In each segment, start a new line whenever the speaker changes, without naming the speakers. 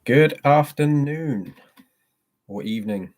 Good afternoon or evening.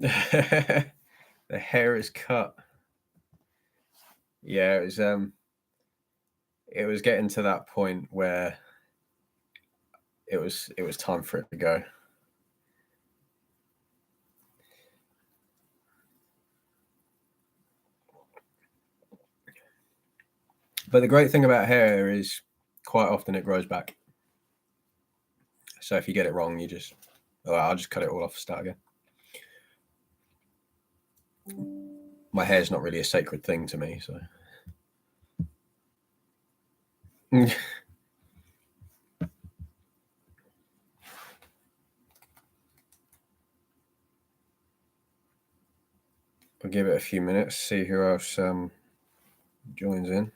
The hair is cut. Yeah, it was getting to that point where it was time for it to go. But the great thing about hair is quite often it grows back. So if you get it wrong, I'll just cut it all off and start again. My hair's not really a sacred thing to me, so. I'll give it a few minutes, see who else joins in.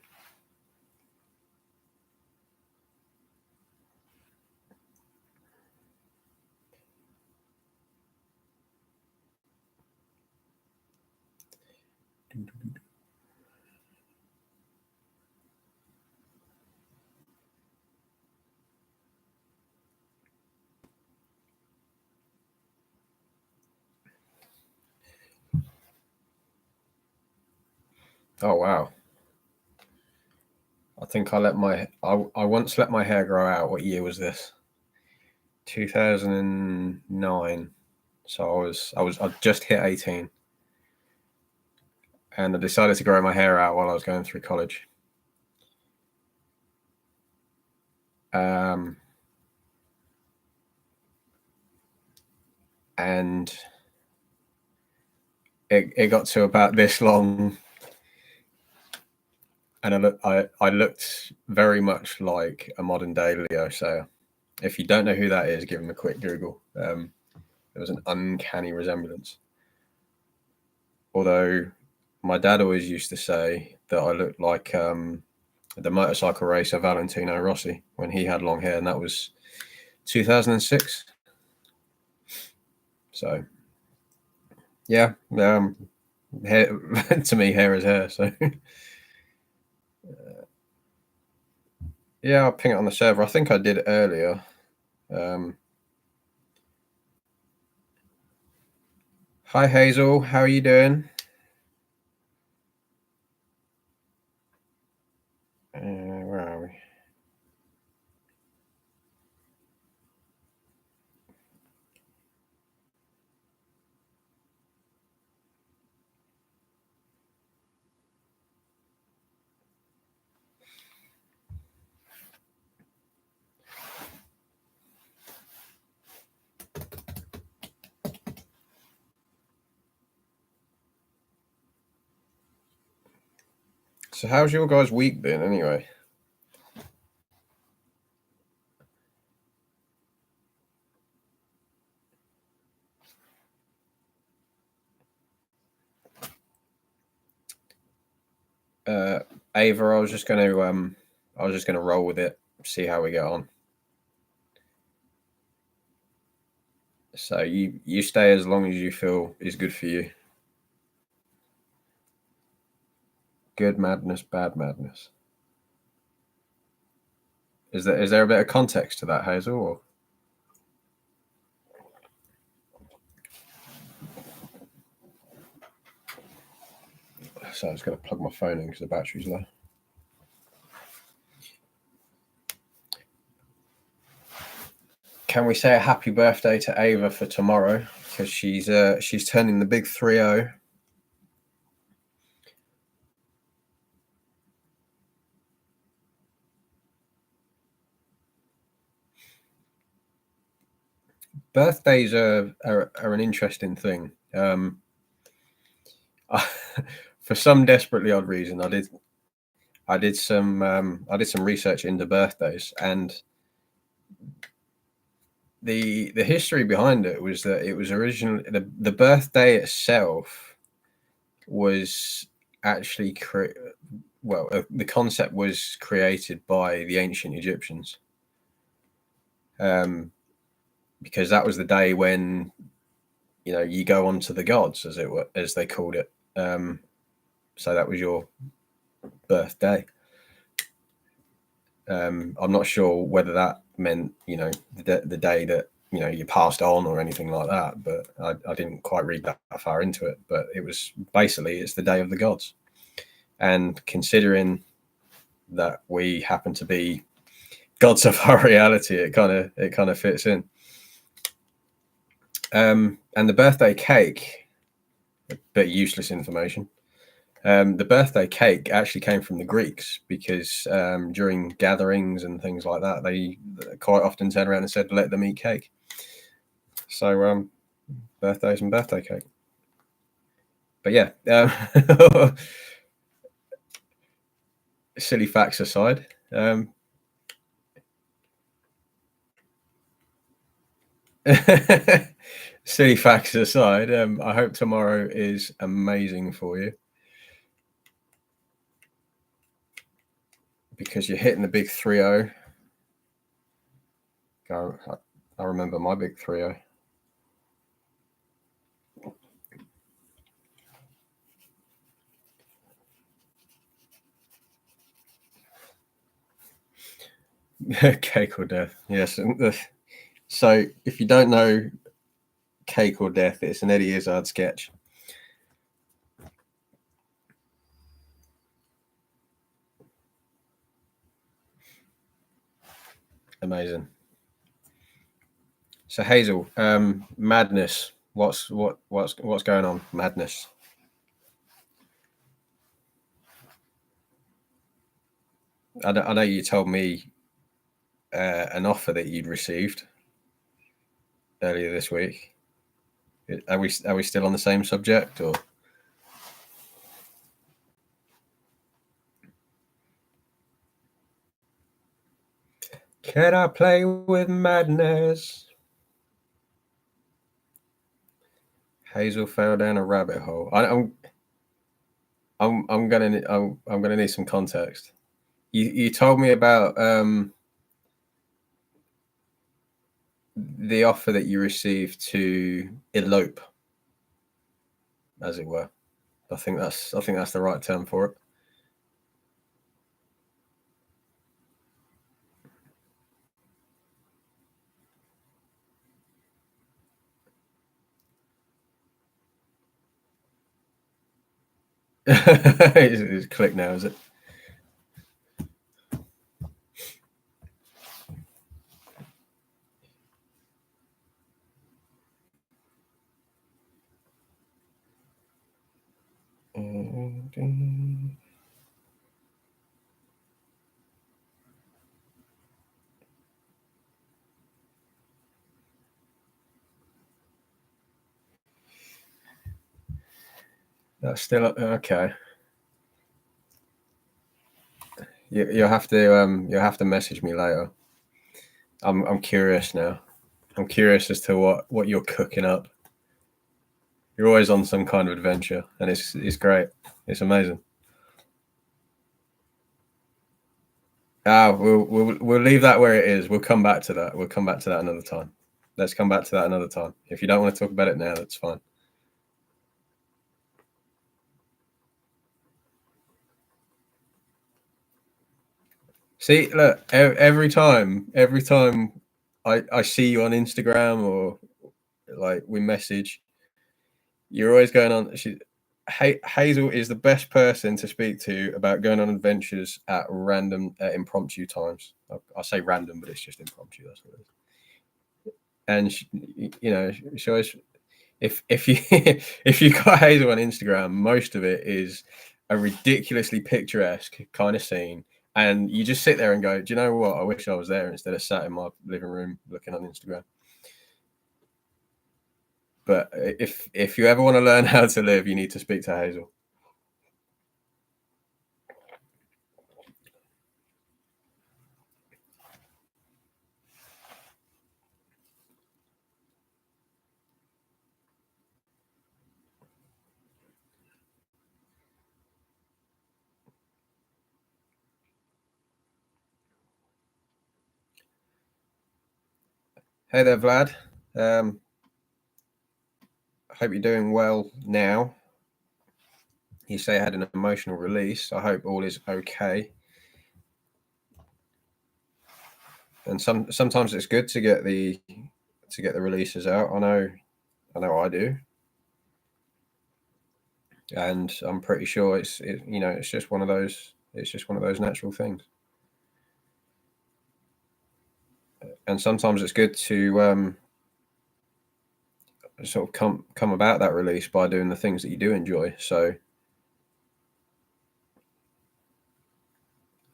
Oh wow! I think I once let my hair grow out. What year was this? 2009. So I just hit 18, and I decided to grow my hair out while I was going through college. And it got to about this long, and I looked very much like a modern day Leo Sayer. If you don't know who that is, give him a quick Google. There was an uncanny resemblance. Although my dad always used to say that I looked like the motorcycle racer Valentino Rossi when he had long hair, and that was 2006. So, yeah, hair, to me, hair is hair. So, yeah, I'll ping it on the server. I think I did it earlier. Hi, Hazel. How are you doing? Where are we? So, how's your guys' week been anyway? Ava, I was just going to roll with it, see how we get on. So you stay as long as you feel is good for you. Good madness, bad madness. Is there a bit of context to that, Hazel? Or? So I was going to plug my phone in because the battery's low. Can we say a happy birthday to Ava for tomorrow? Because she's turning the big 30. Birthdays are an interesting thing. For some desperately odd reason, I did some research into birthdays, and the history behind it was that it was originally the birthday itself was actually the concept was created by the ancient Egyptians, because that was the day when you go on to the gods, as they called it. So that was your birthday. I'm not sure whether that meant the day that you passed on or anything like that, but I didn't quite read that far into it. But it was basically it's the day of the gods, and considering that we happen to be gods of our reality, it kind of fits in. And the birthday cake, a bit useless information. The birthday cake actually came from the Greeks because during gatherings and things like that, they quite often turn around and said, "Let them eat cake." So birthdays and birthday cake. But yeah, silly facts aside. Silly facts aside, I hope tomorrow is amazing for you, because you're hitting the big 3-0. I remember my big 3-0. Cake or death. Yes. So if you don't know Cake or Death, it's an Eddie Izzard sketch. Amazing. So Hazel, madness. What's going on? Madness. I know you told me an offer that you'd received earlier this week. Are we still on the same subject, or? Can I play with madness? Hazel fell down a rabbit hole. I'm gonna need some context. You told me about the offer that you received to elope, as it were. I think that's the right term for it. It's click now, is it? That's still okay. You'll have to message me later. I'm curious now. I'm curious as to what you're cooking up. You're always on some kind of adventure, and it's great. It's amazing. We'll leave that where it is. We'll come back to that. We'll come back to that another time. Let's come back to that another time. If you don't want to talk about it now, that's fine. See, look, every time I see you on Instagram or like we message, you're always going on. Hazel is the best person to speak to about going on adventures at random, impromptu times. I say random, but it's just impromptu. That's what it is. And she always, if you if you got Hazel on Instagram, most of it is a ridiculously picturesque kind of scene, and you just sit there and go, "Do you know what? I wish I was there instead of sat in my living room looking on Instagram." But if you ever want to learn how to live, you need to speak to Hazel. Hey there, Vlad. I hope you're doing well now. You say I had an emotional release. I hope all is okay. And sometimes it's good to get the releases out. I know I do. And I'm pretty sure it's just one of those natural things. And sometimes it's good to sort of come about that release by doing the things that you do enjoy. So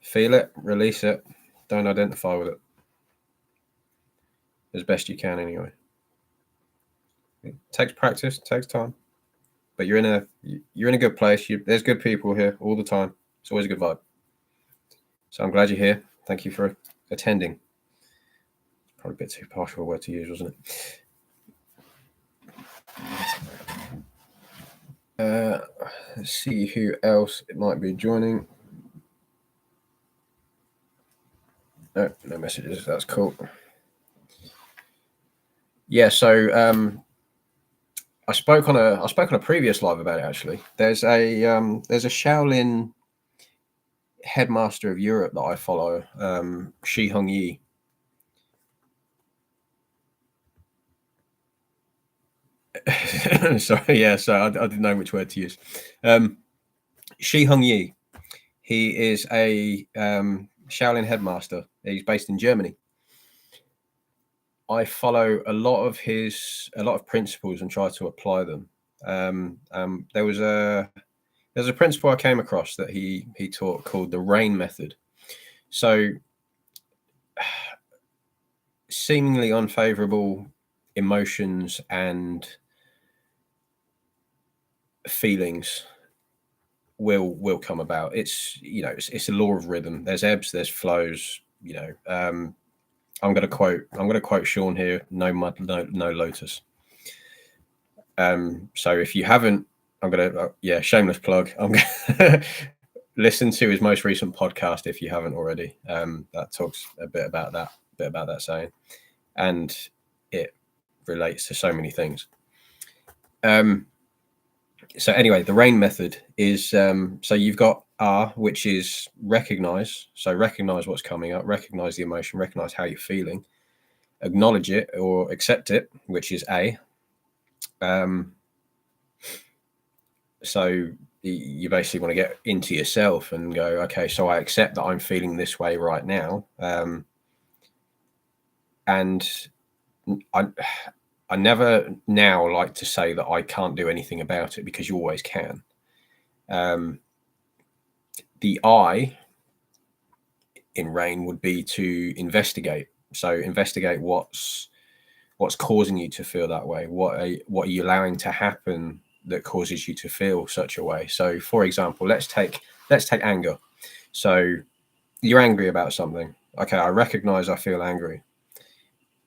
feel it, release it, don't identify with it as best you can anyway. It takes practice, it takes time, but you're in a good place. There's good people here all the time. It's always a good vibe. So I'm glad you're here. Thank you for attending. Probably a bit too partial a word to use, wasn't it? Let's see who else it might be joining. No messages. That's cool. Yeah. So I spoke on a previous live about it. Actually, there's a Shaolin headmaster of Europe that I follow, Shi Hong Yi. Sorry, yeah. So I didn't know which word to use. Shi Hong Yi. He is a Shaolin headmaster. He's based in Germany. I follow a lot of principles and try to apply them. There was a principle I came across that he taught called the RAIN method. So seemingly unfavorable emotions and feelings will come about. It's it's a law of rhythm. There's ebbs, there's flows. I'm going to quote Sean here. No mud, no lotus. So if you haven't, I'm going to shameless plug. I'm going to listen to his most recent podcast if you haven't already. That talks a bit about that saying, and it relates to so many things. So anyway, the RAIN method is so you've got R, which is recognize. So recognize what's coming up, recognize the emotion, recognize how you're feeling, acknowledge it or accept it, which is A. So you basically want to get into yourself and go, okay, so I accept that I'm feeling this way right now, and I never now like to say that I can't do anything about it, because you always can. The I in RAIN would be to investigate. So investigate what's causing you to feel that way. What are you allowing to happen that causes you to feel such a way? So, for example, let's take anger. So you're angry about something. Okay, I recognize I feel angry.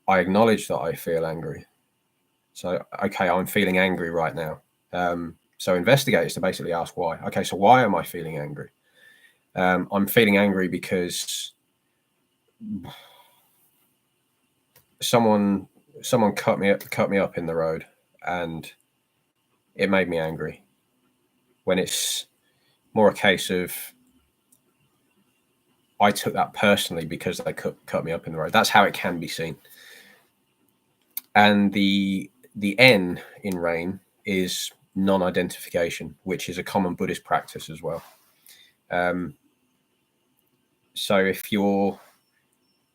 I acknowledge that I feel angry. So, okay, I'm feeling angry right now. So investigate is to basically ask why. Okay, so why am I feeling angry? I'm feeling angry because someone cut me up in the road, and it made me angry. When it's more a case of I took that personally because they cut me up in the road. That's how it can be seen. And the N in RAIN is non-identification, which is a common Buddhist practice as well. So if you're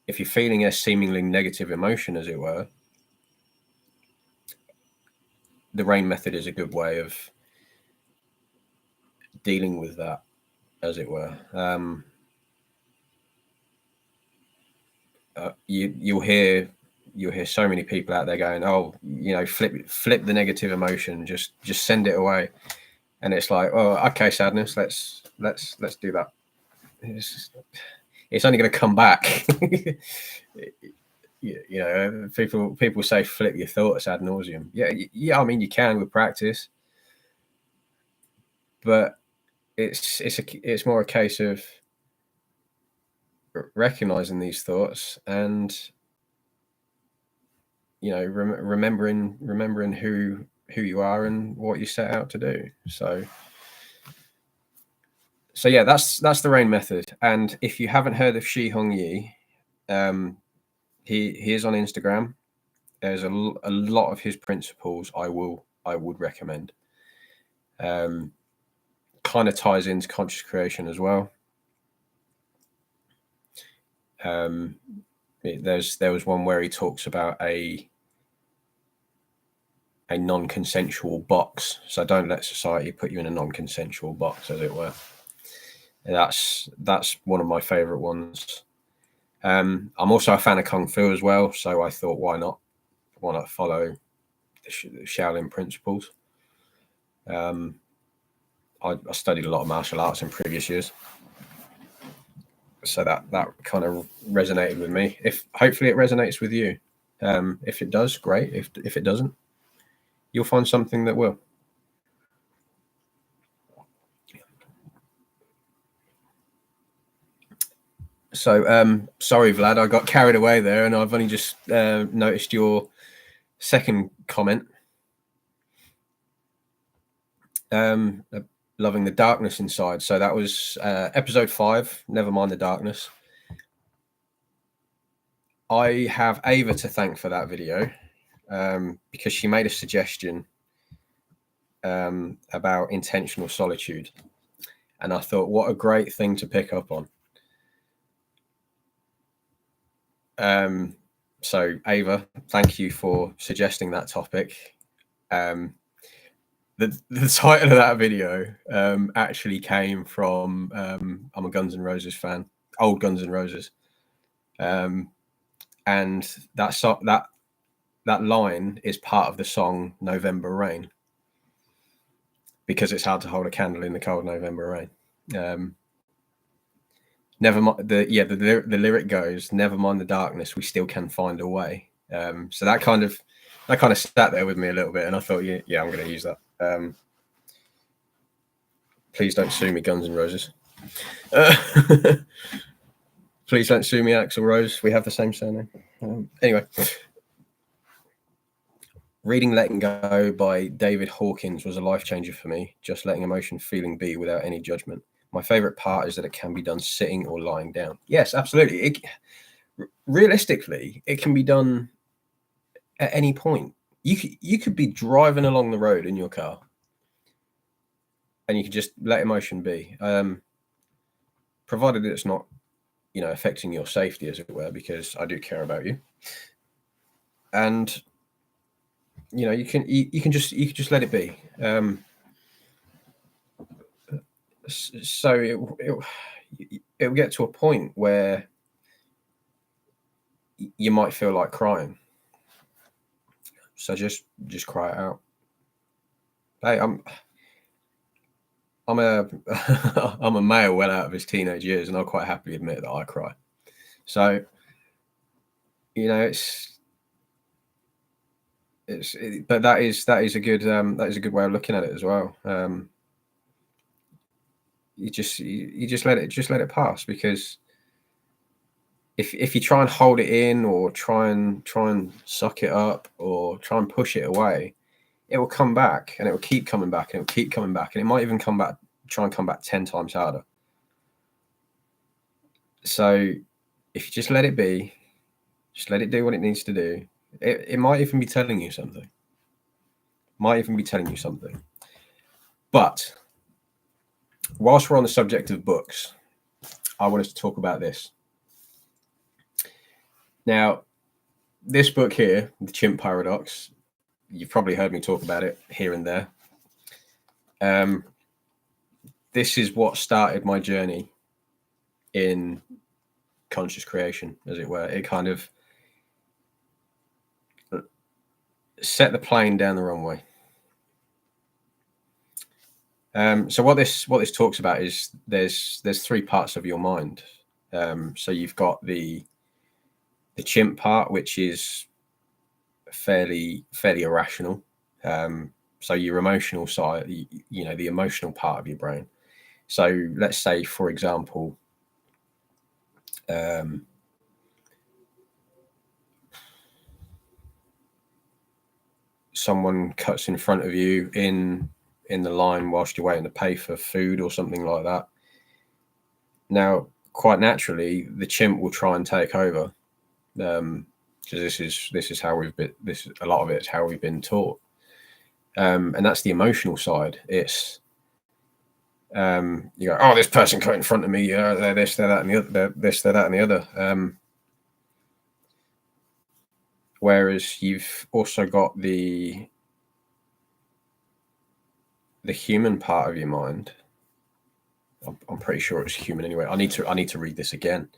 feeling a seemingly negative emotion, as it were, the RAIN method is a good way of dealing with that, as it were. You'll hear you'll hear so many people out there going, oh, you know, flip the negative emotion, just send it away. And it's like, oh, okay, sadness, let's do that. It's only going to come back. You know, people say flip your thoughts ad nauseum. Yeah. I mean, you can with practice, but it's more a case of recognizing these thoughts and, you know, remembering who you are and what you set out to do. So yeah, that's the RAIN method. And if you haven't heard of Shi Hong Yi, he is on Instagram. There's a lot of his principles I would recommend. Kind of ties into conscious creation as well. There was one where he talks about a non-consensual box. So don't let society put you in a non-consensual box, as it were. And that's one of my favorite ones. I'm also a fan of Kung Fu as well, so I thought, why not follow the Shaolin principles? I studied a lot of martial arts in previous years, so that kind of resonated with me. If hopefully it resonates with you. If it does, great. If it doesn't, you'll find something that will. So sorry, Vlad, I got carried away there, and I've only just noticed your second comment. Loving the darkness inside. So that was episode 5. Never mind the darkness. I have Ava to thank for that video because she made a suggestion about intentional solitude, and I thought, what a great thing to pick up on. So Ava, thank you for suggesting that topic. The title of that video actually came from I'm a Guns N' Roses fan, old Guns N' Roses, and that line is part of the song November Rain, because it's hard to hold a candle in the cold November rain. Never mind the lyric goes, never mind the darkness, we still can find a way. So that kind of sat there with me a little bit, and I thought, yeah, I'm going to use that. Please don't sue me, Guns N' Roses. Please don't sue me, Axl Rose. We have the same surname. Anyway, reading Letting Go by David Hawkins was a life changer for me. Just letting emotion, feeling be without any judgment. My favorite part is that it can be done sitting or lying down. Yes, absolutely. Realistically, it can be done at any point. You could be driving along the road in your car, and you can just let emotion be, provided it's not, you know, affecting your safety, as it were, because I do care about you. And you know, you can just let it be. So it'll get to a point where you might feel like crying. So just cry it out. Hey, I'm a male well out of his teenage years, and I'll quite happily admit that I cry. So, you know, but that is a good way of looking at it as well. You just let it pass, because if you try and hold it in, or try and suck it up, or try and push it away, it will come back, and it will keep coming back, and it will keep coming back, and it might even try and come back 10 times harder. So if you just let it be, just let it do what it needs to do, it might even be telling you something. But whilst we're on the subject of books, I wanted to talk about this. Now, this book here, The Chimp Paradox, you've probably heard me talk about it here and there. This is what started my journey in conscious creation, as it were. It kind of set the plane down the runway. So what this talks about is there's three parts of your mind. So you've got the chimp part, which is fairly irrational. So your emotional side, the emotional part of your brain. So let's say, for example, someone cuts in front of you in the line whilst you're waiting to pay for food or something like that. Now, quite naturally, the chimp will try and take over, because this is how we've been. A lot of it is how we've been taught, and that's the emotional side. It's you go, oh, this person cut in front of me. They're this, they're that, and the other. They're this, they're that, and the other. Whereas you've also got the human part of your mind. I'm pretty sure it's human anyway. I need to read this again.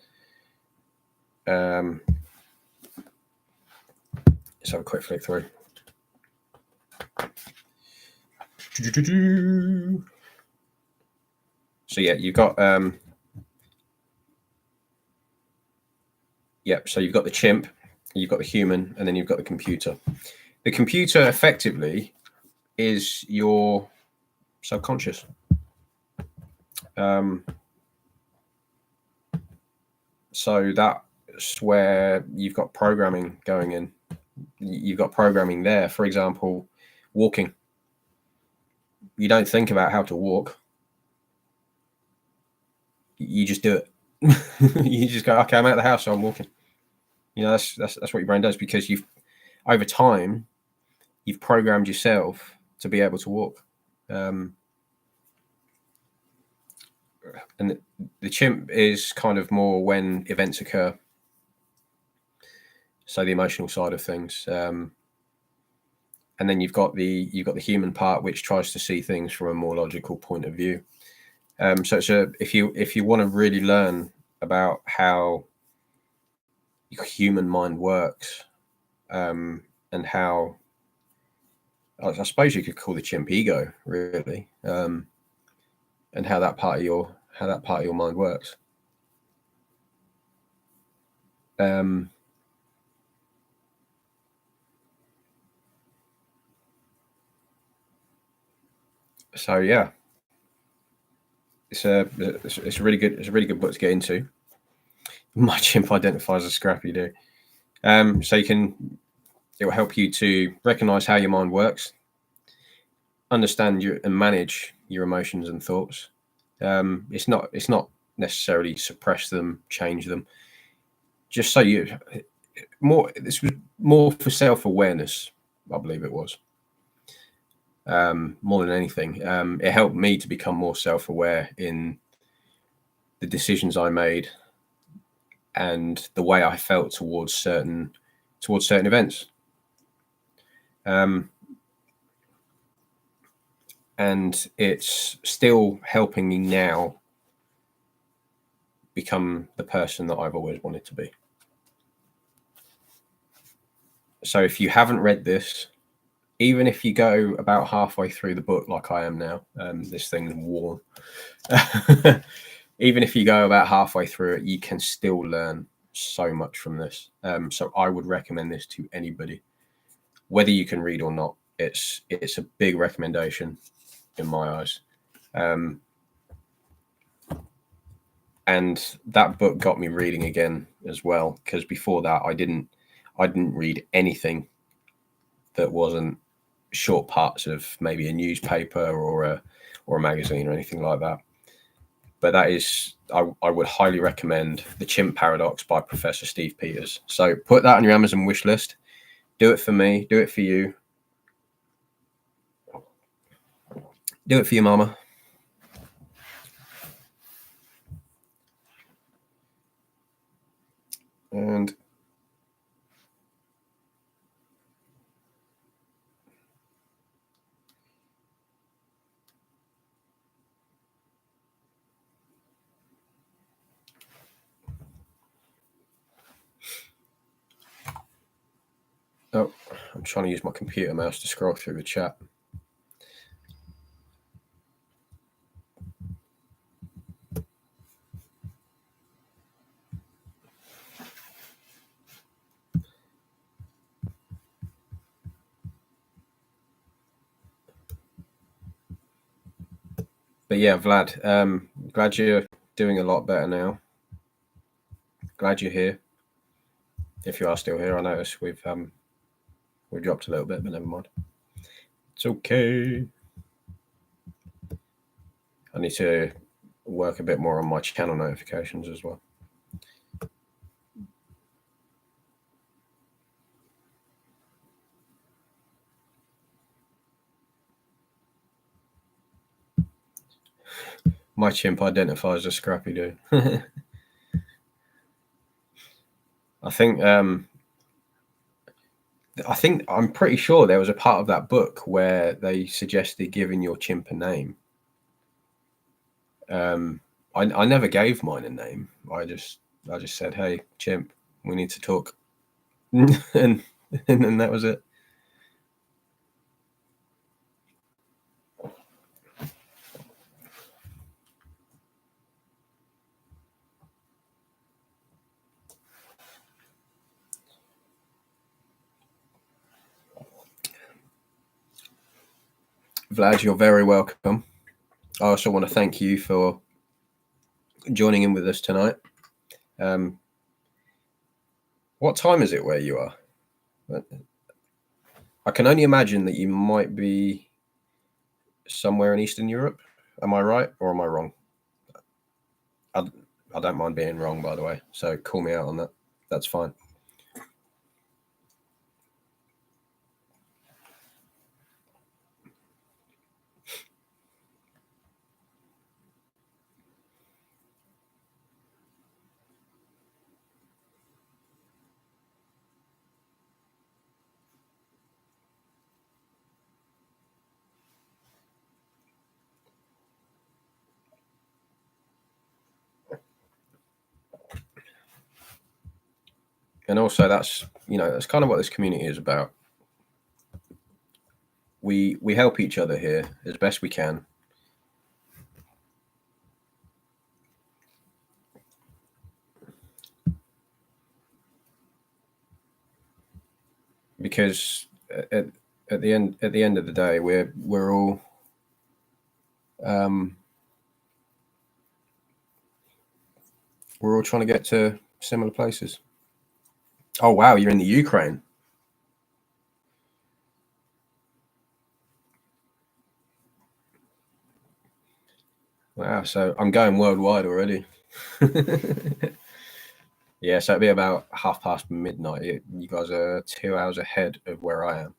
Let's have a quick flick through. So yeah, you've got so you've got the chimp, you've got the human, and then you've got the computer. The computer effectively is your subconscious. So that's where you've got programming going in. You've got programming there. For example, walking. You don't think about how to walk. You just do it. You just go, okay, I'm out of the house, so I'm walking. That's what your brain does, because over time you've programmed yourself to be able to walk. And the chimp is kind of more when events occur. So the emotional side of things. And then you've got the human part, which tries to see things from a more logical point of view. So if you want to really learn about how your human mind works, and how, I suppose you could call the chimp ego, really, and how that part of your mind works. So yeah, it's a really good book to get into. My chimp identifies as Scrappy Doo. So it will help you to recognize how your mind works, understand and manage your emotions and thoughts. It's not necessarily suppress them, change them. Just so this was more for self-awareness, I believe it was. More than anything, it helped me to become more self-aware in the decisions I made and the way I felt towards certain events. And it's still helping me now become the person that I've always wanted to be. So if you haven't read this, even if you go about halfway through the book like I am now, this thing's worn. Even if you go about halfway through it, you can still learn so much from this. So I would recommend this to anybody, whether you can read or not. It's a big recommendation in my eyes. And that book got me reading again as well, because before that I didn't read anything that wasn't short parts of maybe a newspaper or a magazine or anything like that. But that is, I would highly recommend The Chimp Paradox by Professor Steve Peters. So put that on your Amazon wish list. Do it for me. Do it for you. Do it for your mama. And Oh, I'm trying to use my computer mouse to scroll through the chat. But yeah, Vlad, glad you're doing a lot better now. Glad you're here. If you are still here, I notice we've dropped a little bit, but never mind. It's okay. I need to work a bit more on my channel notifications as well. My chimp identifies as Scrappy Doo. I think I'm pretty sure there was a part of that book where they suggested giving your chimp a name. I never gave mine a name. I just said, "Hey, chimp, we need to talk," and then that was it. Vlad, you're very welcome. I also want to thank you for joining in with us tonight. What time is it where you are? I can only imagine that you might be somewhere in Eastern Europe. Am I right or am I wrong? I don't mind being wrong, by the way. So call me out on that. That's fine. And also, that's kind of what this community is about. We help each other here as best we can. Because at the end of the day, we're all trying to get to similar places. Oh wow, you're in the Ukraine. Wow, so I'm going worldwide already. Yeah, so it'd be about midnight. You guys are 2 hours ahead of where I am.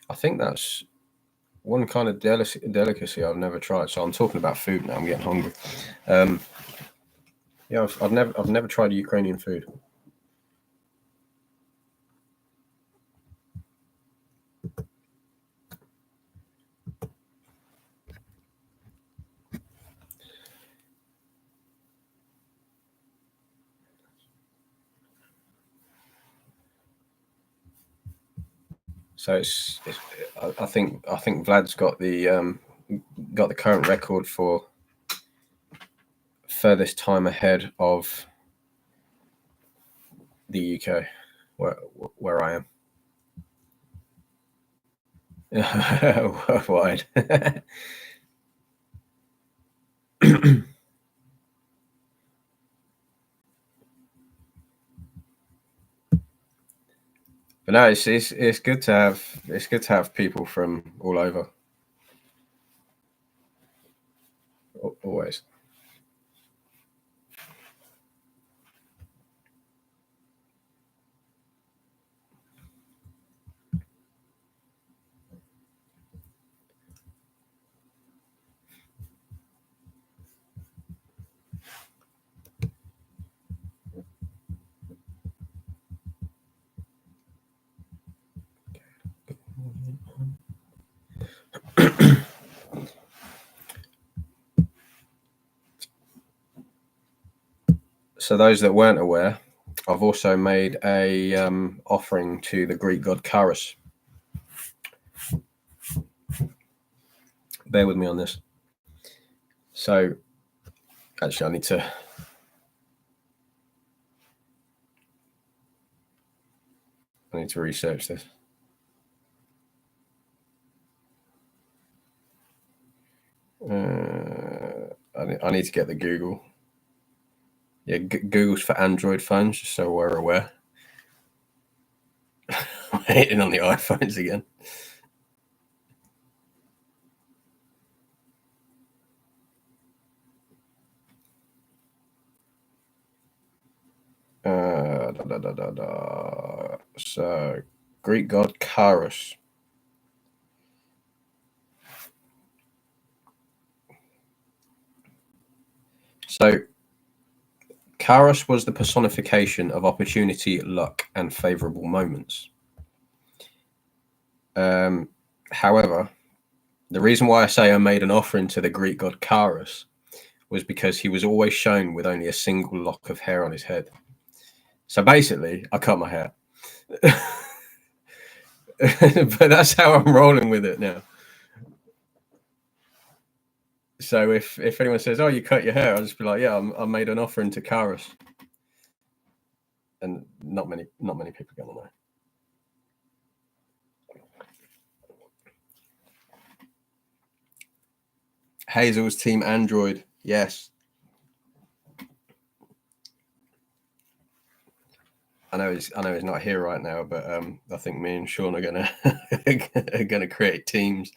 I think that's one kind of delicacy I've never tried. So I'm talking about food now. I'm getting hungry. Yeah, I've never tried Ukrainian food. So I think Vlad's got the current record for furthest time ahead of the UK, where I am. Worldwide. But no, it's good to have people from all over. Always. So those that weren't aware, I've also made a offering to the Greek god Charis. Bear with me on this. So, actually, I need to research this. I need to get the Google. Yeah, Google's for Android phones, just so we're aware. I'm hating on the iPhones again. So, Greek god Charis. So, Charis was the personification of opportunity, luck, and favorable moments. However, the reason why I say I made an offering to the Greek god Charis was because he was always shown with only a single lock of hair on his head. So basically, I cut my hair. But that's how I'm rolling with it now. So if anyone says, "Oh, you cut your hair," I'll just be like, "Yeah, I made an offering to Charis," and not many people are gonna know. Hazel's team Android, yes. I know he's not here right now, but I think me and Sean are gonna create teams,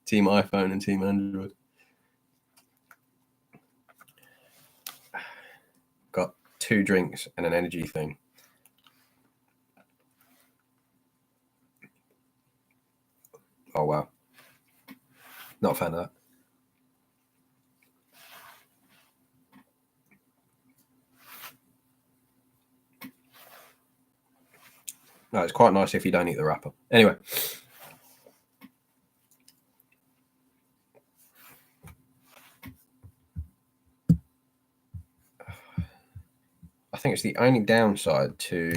Team iPhone and Team Android. Got 2 drinks and an energy thing. Oh wow, not a fan of that. No, it's quite nice if you don't eat the wrapper. Anyway. I think it's the only downside to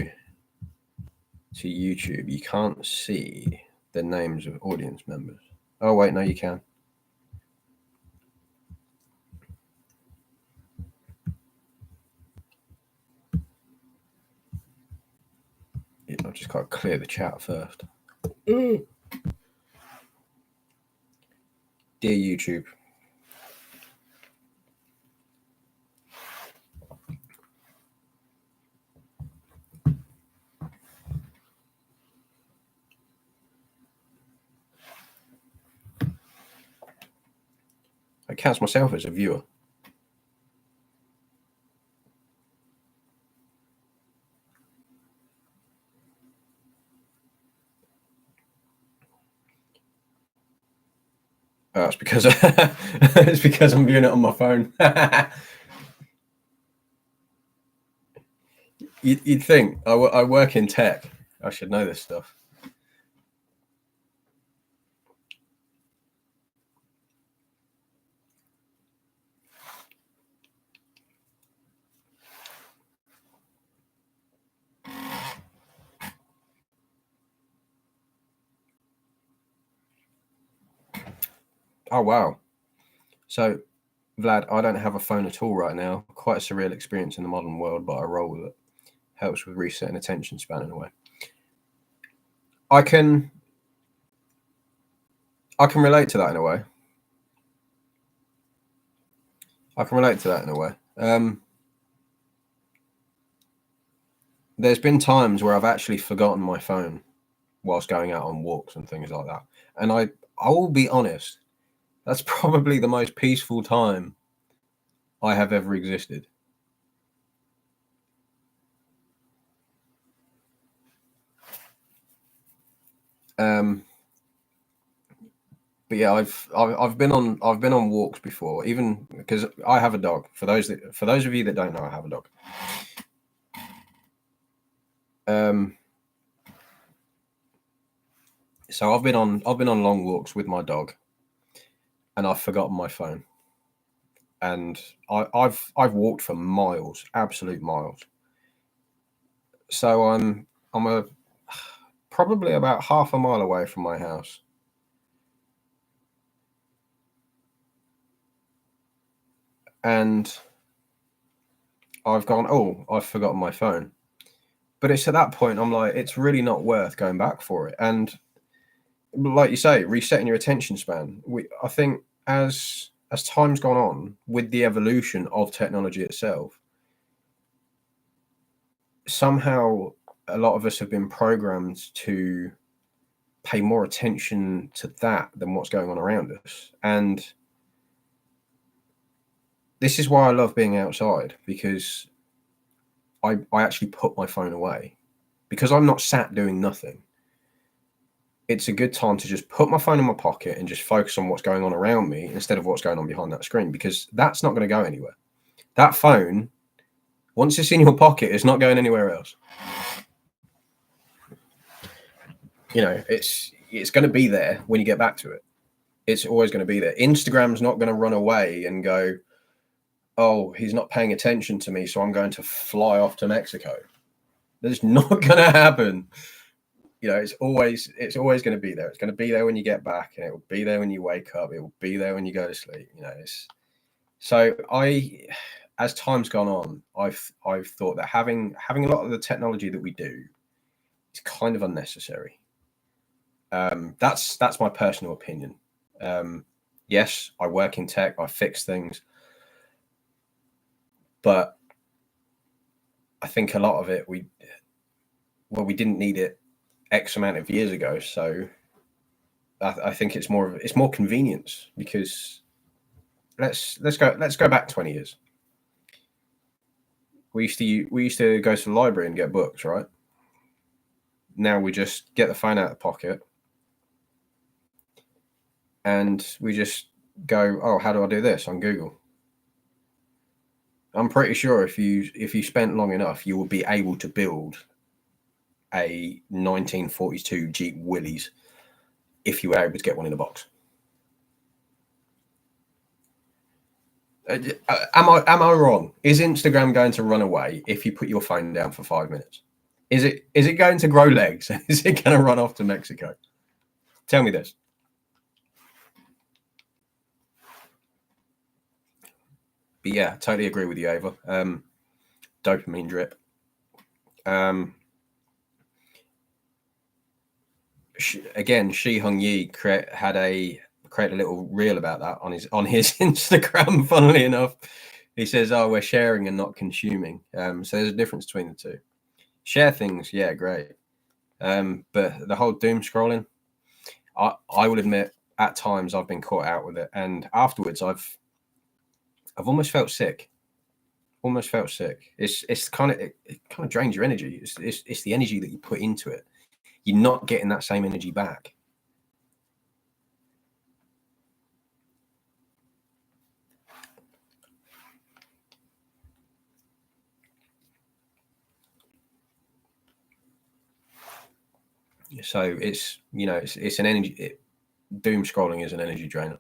YouTube. You can't see the names of audience members. Oh wait, no, you can. I've just got to clear the chat first. Dear YouTube. I count myself as a viewer. It's because it's because I'm viewing it on my phone. You'd think I work in tech. I should know this stuff. Oh wow. So, Vlad, I don't have a phone at all right now. Quite a surreal experience in the modern world, but I roll with it. Helps with resetting attention span in a way. I can relate to that in a way. There's been times where I've actually forgotten my phone whilst going out on walks and things like that. And I will be honest, that's probably the most peaceful time I have ever existed. But yeah, I've been on walks before, even because I have a dog. For those of you that don't know, I have a dog. So I've been on long walks with my dog, and I've forgotten my phone. and I've walked for miles, absolute miles. So I'm probably about half a mile away from my house. And I've gone, oh, I've forgotten my phone. But it's at that point I'm like, it's really not worth going back for it. And like you say, resetting your attention span. I think as time's gone on with the evolution of technology itself, somehow a lot of us have been programmed to pay more attention to that than what's going on around us. And this is why I love being outside, because I actually put my phone away because I'm not sat doing nothing. It's a good time to just put my phone in my pocket and just focus on what's going on around me instead of what's going on behind that screen, because that's not going to go anywhere. That phone, once it's in your pocket, it's not going anywhere else. You know, it's going to be there when you get back to it. It's always going to be there. Instagram's not going to run away and go, oh, he's not paying attention to me, so I'm going to fly off to Mexico. That's not going to happen. You know, it's always going to be there. It's going to be there when you get back, and it will be there when you wake up. It will be there when you go to sleep. You know, so as time's gone on, I've thought that having a lot of the technology that we do is kind of unnecessary. That's my personal opinion. Yes, I work in tech. I fix things, but I think a lot of it we didn't need it X amount of years ago. So I think it's more convenience, because let's go back 20 years. We used to go to the library and get books, right? Now we just get the phone out of the pocket and we just go, oh, how do I do this on Google? I'm pretty sure if you spent long enough, you will be able to build a 1942 Jeep Willys if you were able to get one in a box. Am I wrong? Is Instagram going to run away if you put your phone down for 5 minutes? Is it going to grow legs? Is it going to run off to Mexico? Tell me this. But yeah, totally agree with you, Ava. Dopamine drip. Shi Hung Yi created a little reel about that on his Instagram. Funnily enough, he says, "Oh, we're sharing and not consuming." So there's a difference between the two. Share things, yeah, great. But the whole doom scrolling, I will admit, at times I've been caught out with it, and afterwards I've almost felt sick. It's kind of it kind of drains your energy. It's the energy that you put into it. You're not getting that same energy back. So it's an energy. Doom scrolling is an energy drainer.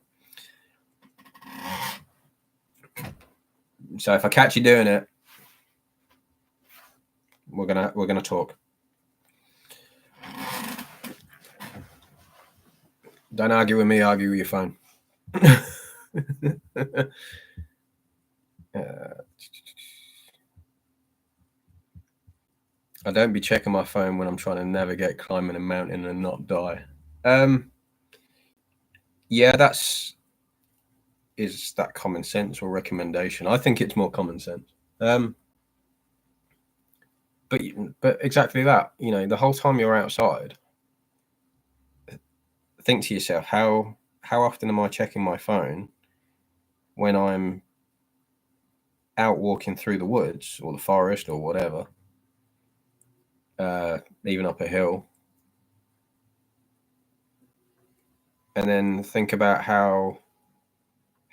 So if I catch you doing it, we're gonna talk. Don't argue with me. Argue with your phone. I don't be checking my phone when I'm trying to navigate climbing a mountain and not die. Yeah, is that common sense or recommendation? I think it's more common sense. But exactly that. You know, the whole time you're outside, think to yourself, how often am I checking my phone when I'm out walking through the woods or the forest or whatever, even up a hill? And then think about how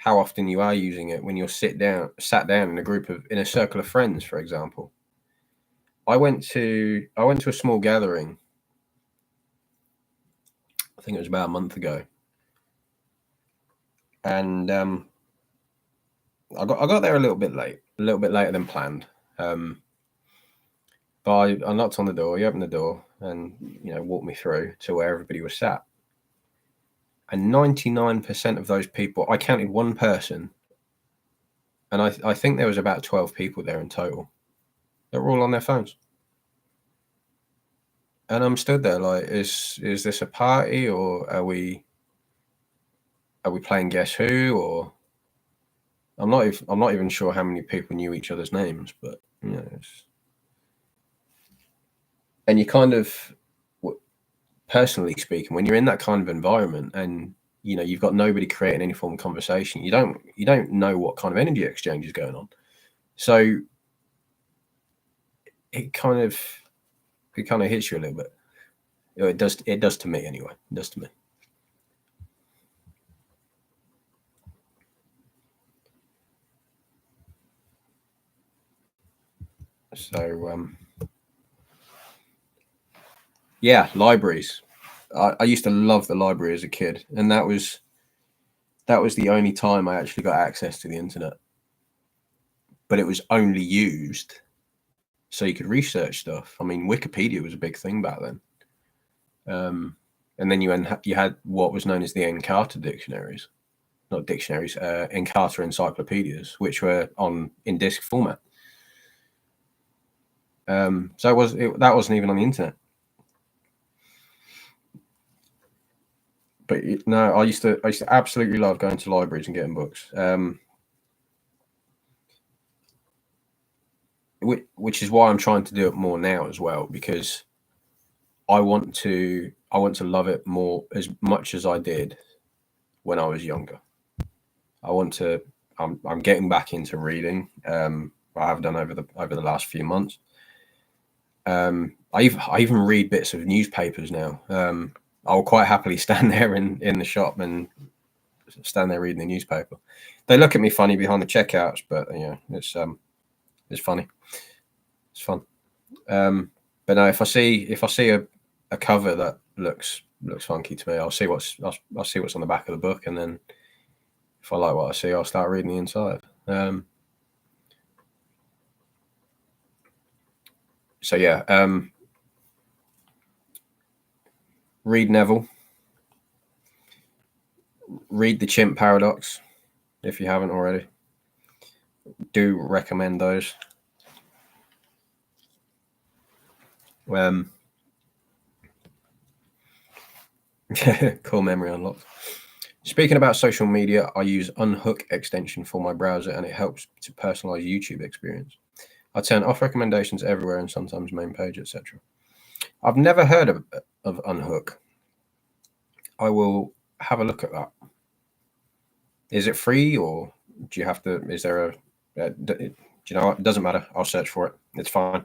often you are using it when you're sat down in a circle of friends, for example. I went to a small gathering. I think it was about a month ago, and I got there a little bit later than planned. But I knocked on the door. He opened the door and walked me through to where everybody was sat. And 99% of those people, I counted one person, and I think there was about 12 people there in total. They were all on their phones. And I'm stood there like, is this a party, or are we playing Guess Who? Or I'm not even sure how many people knew each other's names, but and you kind of, personally speaking, when you're in that kind of environment and you've got nobody creating any form of conversation, you don't know what kind of energy exchange is going on. So it kind of hits you a little bit. It does to me anyway. It does to me. So yeah, libraries. I used to love the library as a kid, and that was the only time I actually got access to the internet. But it was only used so you could research stuff. I mean, Wikipedia was a big thing back then. And then you had what was known as the Encarta dictionaries, not dictionaries, Encarta encyclopedias, which were in disc format. So that wasn't even on the internet. But no, I used to absolutely love going to libraries and getting books. Which is why I'm trying to do it more now as well, because I want to love it more, as much as I did when I was younger. I'm getting back into reading. I have done over the last few months. I even read bits of newspapers now. I'll quite happily stand there in the shop and stand there reading the newspaper. They look at me funny behind the checkouts, but it's funny. It's fun. But no, if I see a cover that looks funky to me, I'll see what's on the back of the book, and then if I like what I see, I'll start reading the inside. So yeah, read Neville. Read The Chimp Paradox if you haven't already. Do recommend those. Cool memory unlocked. Speaking about social media, I use Unhook extension for my browser, and it helps to personalize YouTube experience. I turn off recommendations everywhere and sometimes main page, etc. I've never heard of Unhook. I will have a look at that. Is it free, or do you have to? Is there do you know what? It doesn't matter. I'll search for it. It's fine.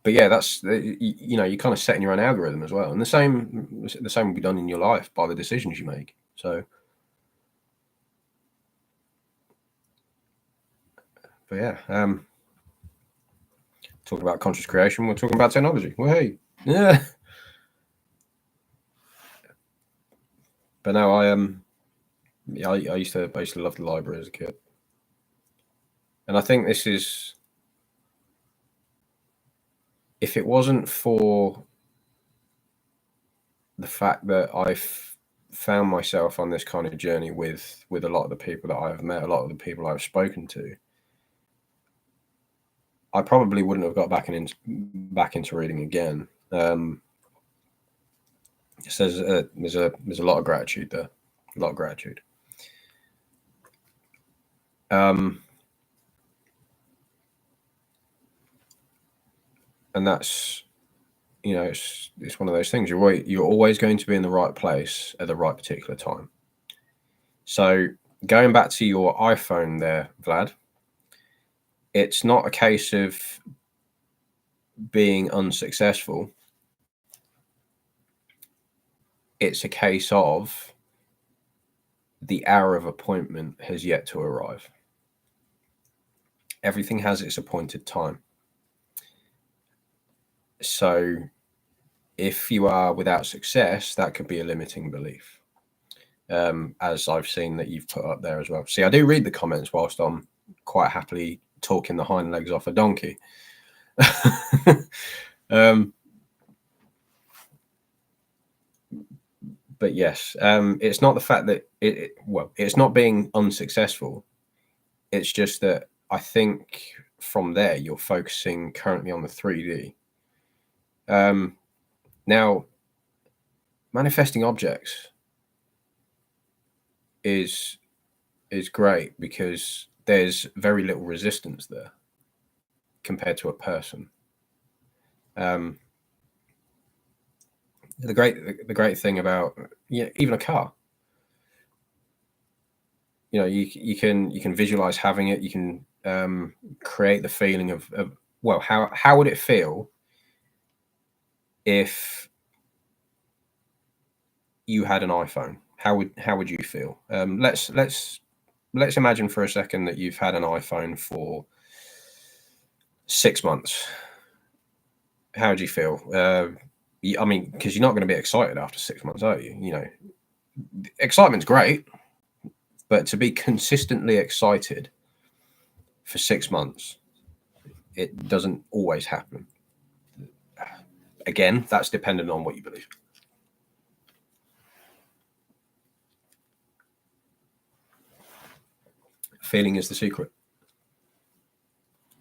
But yeah, that's you're kind of setting your own algorithm as well, and the same will be done in your life by the decisions you make. So, but yeah, talking about conscious creation, we're talking about technology. Well, hey, yeah. But no, I used to love the library as a kid, and I think this is, if it wasn't for the fact that I've found myself on this kind of journey with a lot of the people that I've met, a lot of the people I've spoken to, I probably wouldn't have got back into reading again. So there's a lot of gratitude there, a lot of gratitude. And that's, it's one of those things. You're always going to be in the right place at the right particular time. So going back to your iPhone there, Vlad, it's not a case of being unsuccessful. It's a case of the hour of appointment has yet to arrive. Everything has its appointed time. So if you are without success, that could be a limiting belief. As I've seen that you've put up there as well. See, I do read the comments whilst I'm quite happily talking the hind legs off a donkey. But yes, it's not the fact that it's not being unsuccessful. It's just that I think from there you're focusing currently on the 3D. Now, manifesting objects is great because there's very little resistance there compared to a person. The great thing about even a car, you can visualize having it. You can create the feeling of well, how would it feel if you had an iPhone? How would you feel? Let's imagine for a second that you've had an iPhone for 6 months. How would you feel? I mean, because you're not going to be excited after 6 months, are you? Excitement's great, but to be consistently excited for 6 months, it doesn't always happen. Again, that's dependent on what you believe. Feeling is the secret.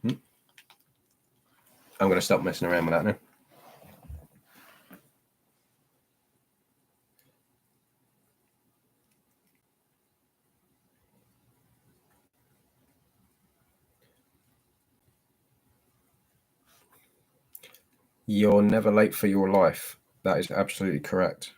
I'm going to stop messing around with that now. You're never late for your life. That is absolutely correct.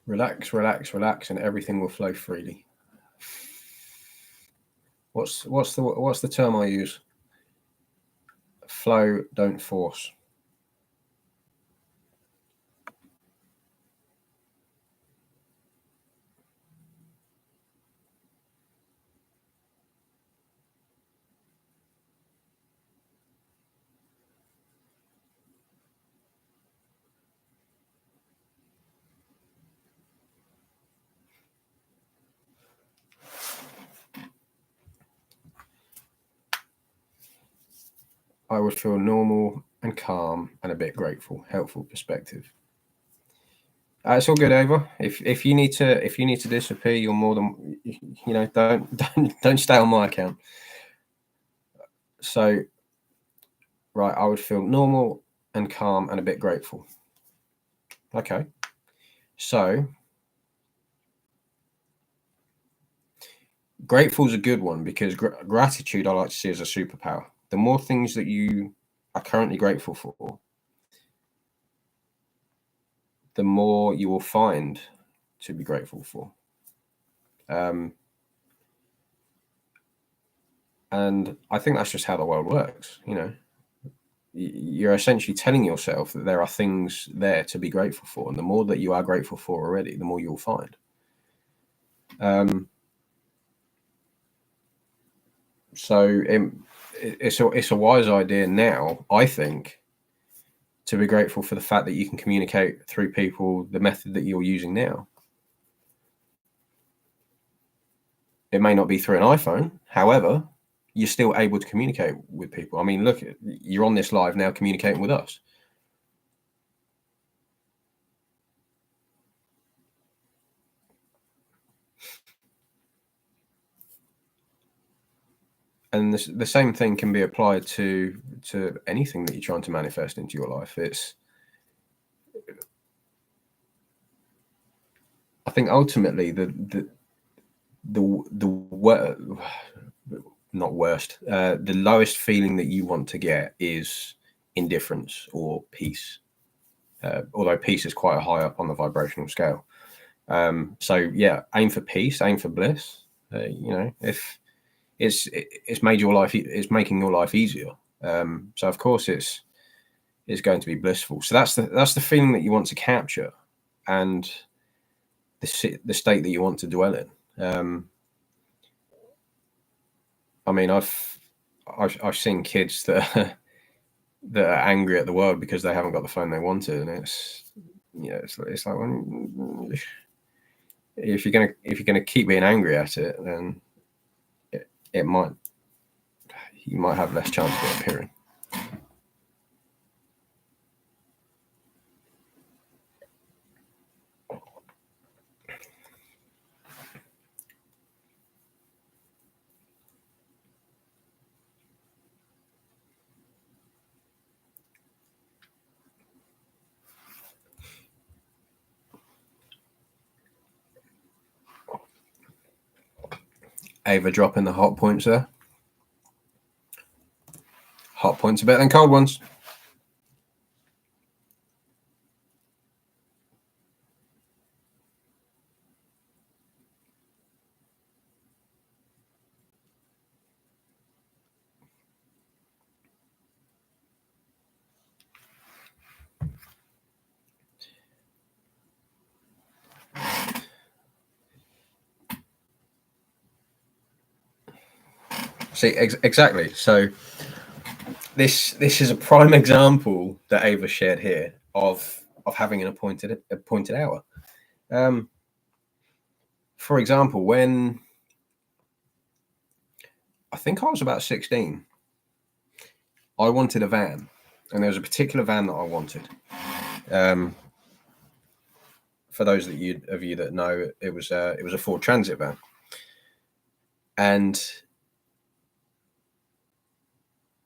Relax, relax, relax, and everything will flow freely. What's the term I use? Flow, don't force. I would feel normal and calm and a bit grateful. Helpful perspective. It's all good, Ava. If you need to disappear, you're more than don't stay on my account. So, right, I would feel normal and calm and a bit grateful. Okay, so grateful is a good one because gratitude I like to see as a superpower. The more things that you are currently grateful for, the more you will find to be grateful for. And I think that's just how the world works. You're essentially telling yourself that there are things there to be grateful for, and the more that you are grateful for already, the more you'll find. So it's a wise idea now, I think, to be grateful for the fact that you can communicate through people the method that you're using now. It may not be through an iPhone, however, you're still able to communicate with people. I mean, look, you're on this live now communicating with us. And the same thing can be applied to anything that you're trying to manifest into your life. I think ultimately the lowest feeling that you want to get is indifference or peace. Although peace is quite high up on the vibrational scale. So yeah, aim for peace, aim for bliss. If it's made your life, it's making your life easier. So of course it's going to be blissful. So that's the feeling that you want to capture, and the state that you want to dwell in. I mean, I've seen kids that that are angry at the world because they haven't got the phone they wanted, and it's like, well, if you're gonna keep being angry at it, then you might have less chance of it appearing. Ava dropping the hot points there. Hot points are better than cold ones. See, exactly. So this is a prime example that Ava shared here of having an appointed hour. For example, when I think I was about 16, I wanted a van, and there was a particular van that I wanted. For those of you that know, it was a Ford Transit van, and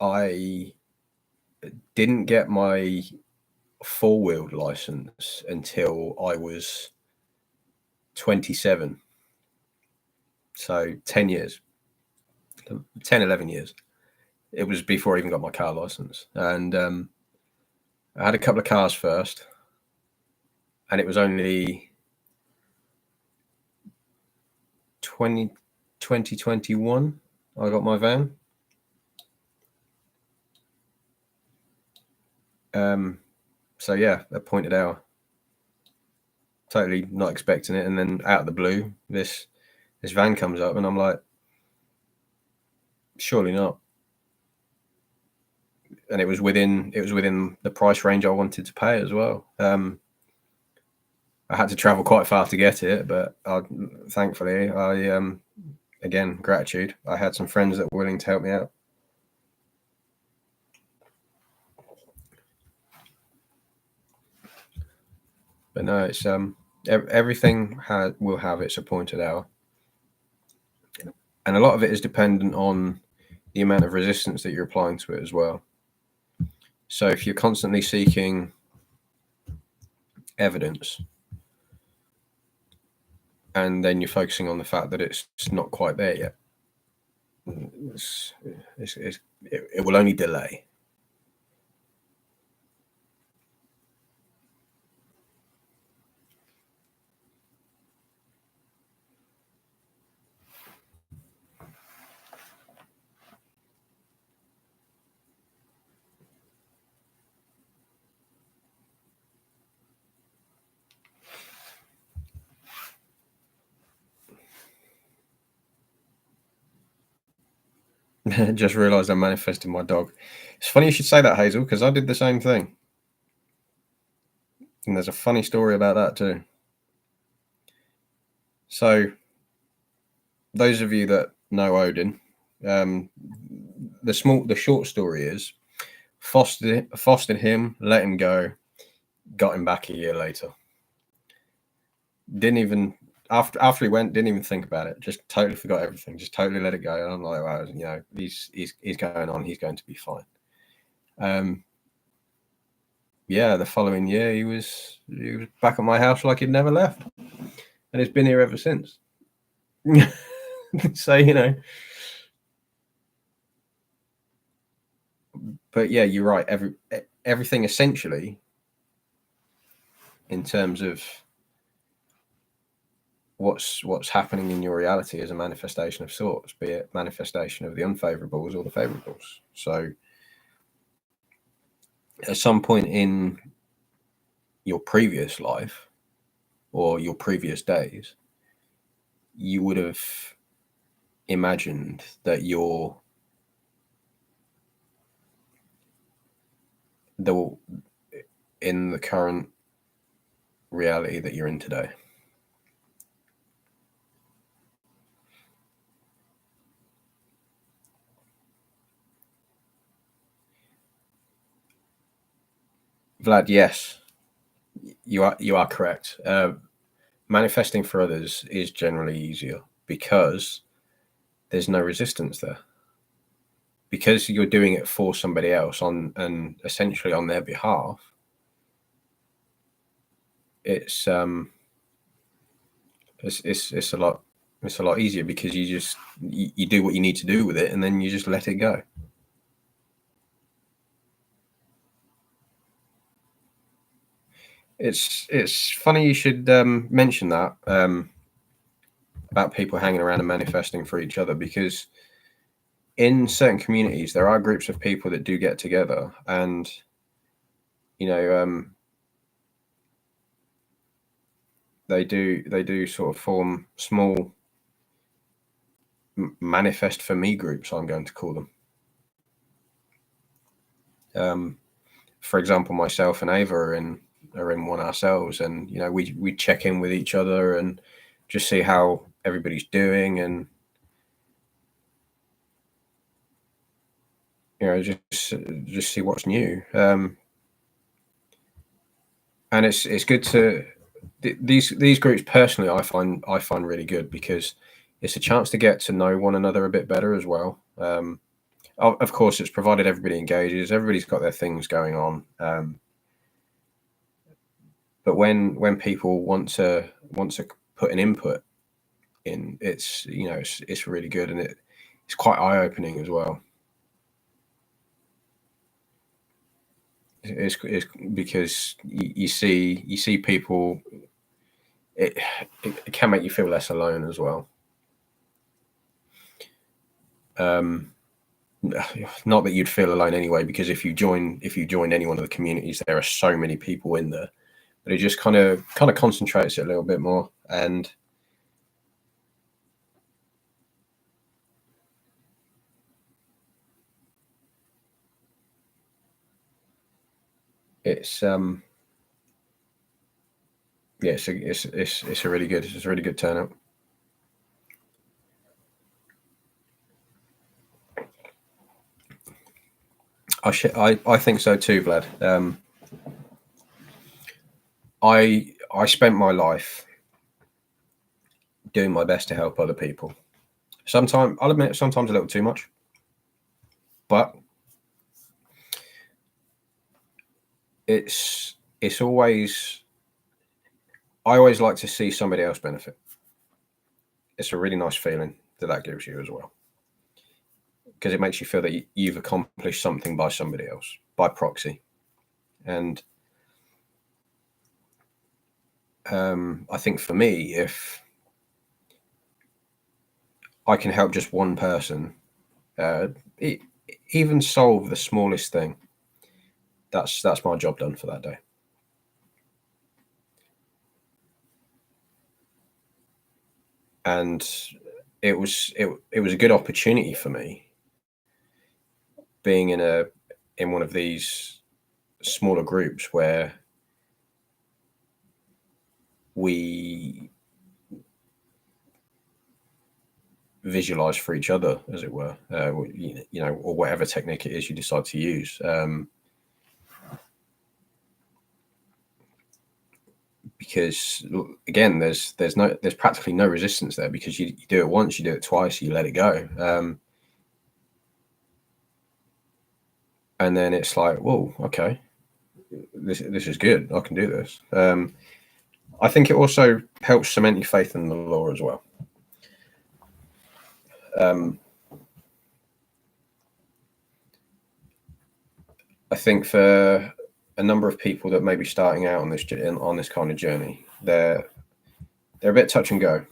I didn't get my four-wheeled license until I was 27. So 10 years, 10, 11 years. It was before I even got my car license. And I had a couple of cars first, and it was only 2021 I got my van. So yeah, appointed hour. Totally not expecting it, and then out of the blue, this van comes up, and I'm like, surely not. And it was within the price range I wanted to pay as well. I had to travel quite far to get it, but thankfully, again, gratitude. I had some friends that were willing to help me out. But no, it's everything will have its appointed hour, and a lot of it is dependent on the amount of resistance that you're applying to it as well. So if you're constantly seeking evidence, and then you're focusing on the fact that it's not quite there yet, it will only delay. Just realized I manifested my dog. It's funny you should say that, Hazel, because I did the same thing. And there's a funny story about that too. So, those of you that know Odin, the short story is fostered him, let him go, got him back a year later. Didn't even after he went, didn't even think about it. Just totally forgot everything. Just totally let it go. And I'm like, wow, you know, he's going on. He's going to be fine. Yeah, the following year he was back at my house like he'd never left, and he's been here ever since. So, you know, but yeah, you're right. Everything essentially, in terms of what's happening in your reality, is a manifestation of sorts, be it manifestation of the unfavorables or the favorables. So at some point in your previous life or your previous days, you would have imagined that you're in the current reality that you're in today. Vlad, yes, you are correct. Manifesting for others is generally easier because there's no resistance there. Because you're doing it for somebody else and essentially on their behalf, it's a lot easier because you do what you need to do with it and then you just let it go. It's funny you should mention that about people hanging around and manifesting for each other, because in certain communities there are groups of people that do get together and, you know, they do sort of form small manifest for me groups, I'm going to call them. For example, myself and Ava are in one ourselves, and you know, we check in with each other and just see how everybody's doing, and you know, just see what's new. And it's good to these groups personally. I find really good because it's a chance to get to know one another a bit better as well. Of course, it's provided everybody engages. Everybody's got their things going on. But when people want to put an input in, it's, you know, it's really good, and it's quite eye opening as well. It's because you see people. It can make you feel less alone as well. Not that you'd feel alone anyway, because if you join any one of the communities, there are so many people in there, but it just kind of concentrates it a little bit more, and it's yeah, it's a really good turnout. I think so too, Vlad. I spent my life doing my best to help other people. Sometimes, I'll admit, sometimes a little too much, but it's always, I always like to see somebody else benefit. It's a really nice feeling that gives you as well, because it makes you feel that you've accomplished something by somebody else, by proxy. And I think for me, if I can help just one person, even solve the smallest thing, that's my job done for that day. And it was a good opportunity for me, being in one of these smaller groups where we visualize for each other, as it were, you know, or whatever technique it is you decide to use. because again, there's practically no resistance there, because you do it once, you do it twice, you let it go, and then it's like, whoa, okay, this is good, I can do this. I think it also helps cement your faith in the law as well. I think for a number of people that may be starting out on this kind of journey, they're a bit touch and go.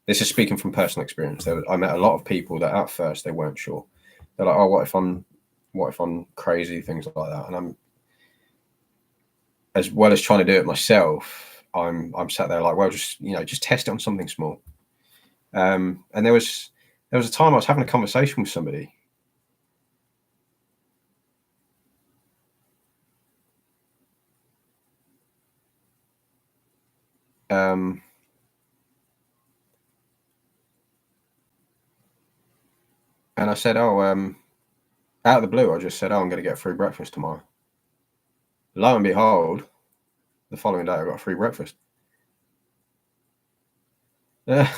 This is speaking from personal experience. I met a lot of people that at first they weren't sure. They're like, "Oh, what if I'm crazy?" Things like that. And I'm, as well as trying to do it myself, I'm sat there like, well, just test it on something small. And there was a time I was having a conversation with somebody. And I said, "Oh, out of the blue, I just said, oh, I'm going to get free breakfast tomorrow." Lo and behold, the following day I got a free breakfast.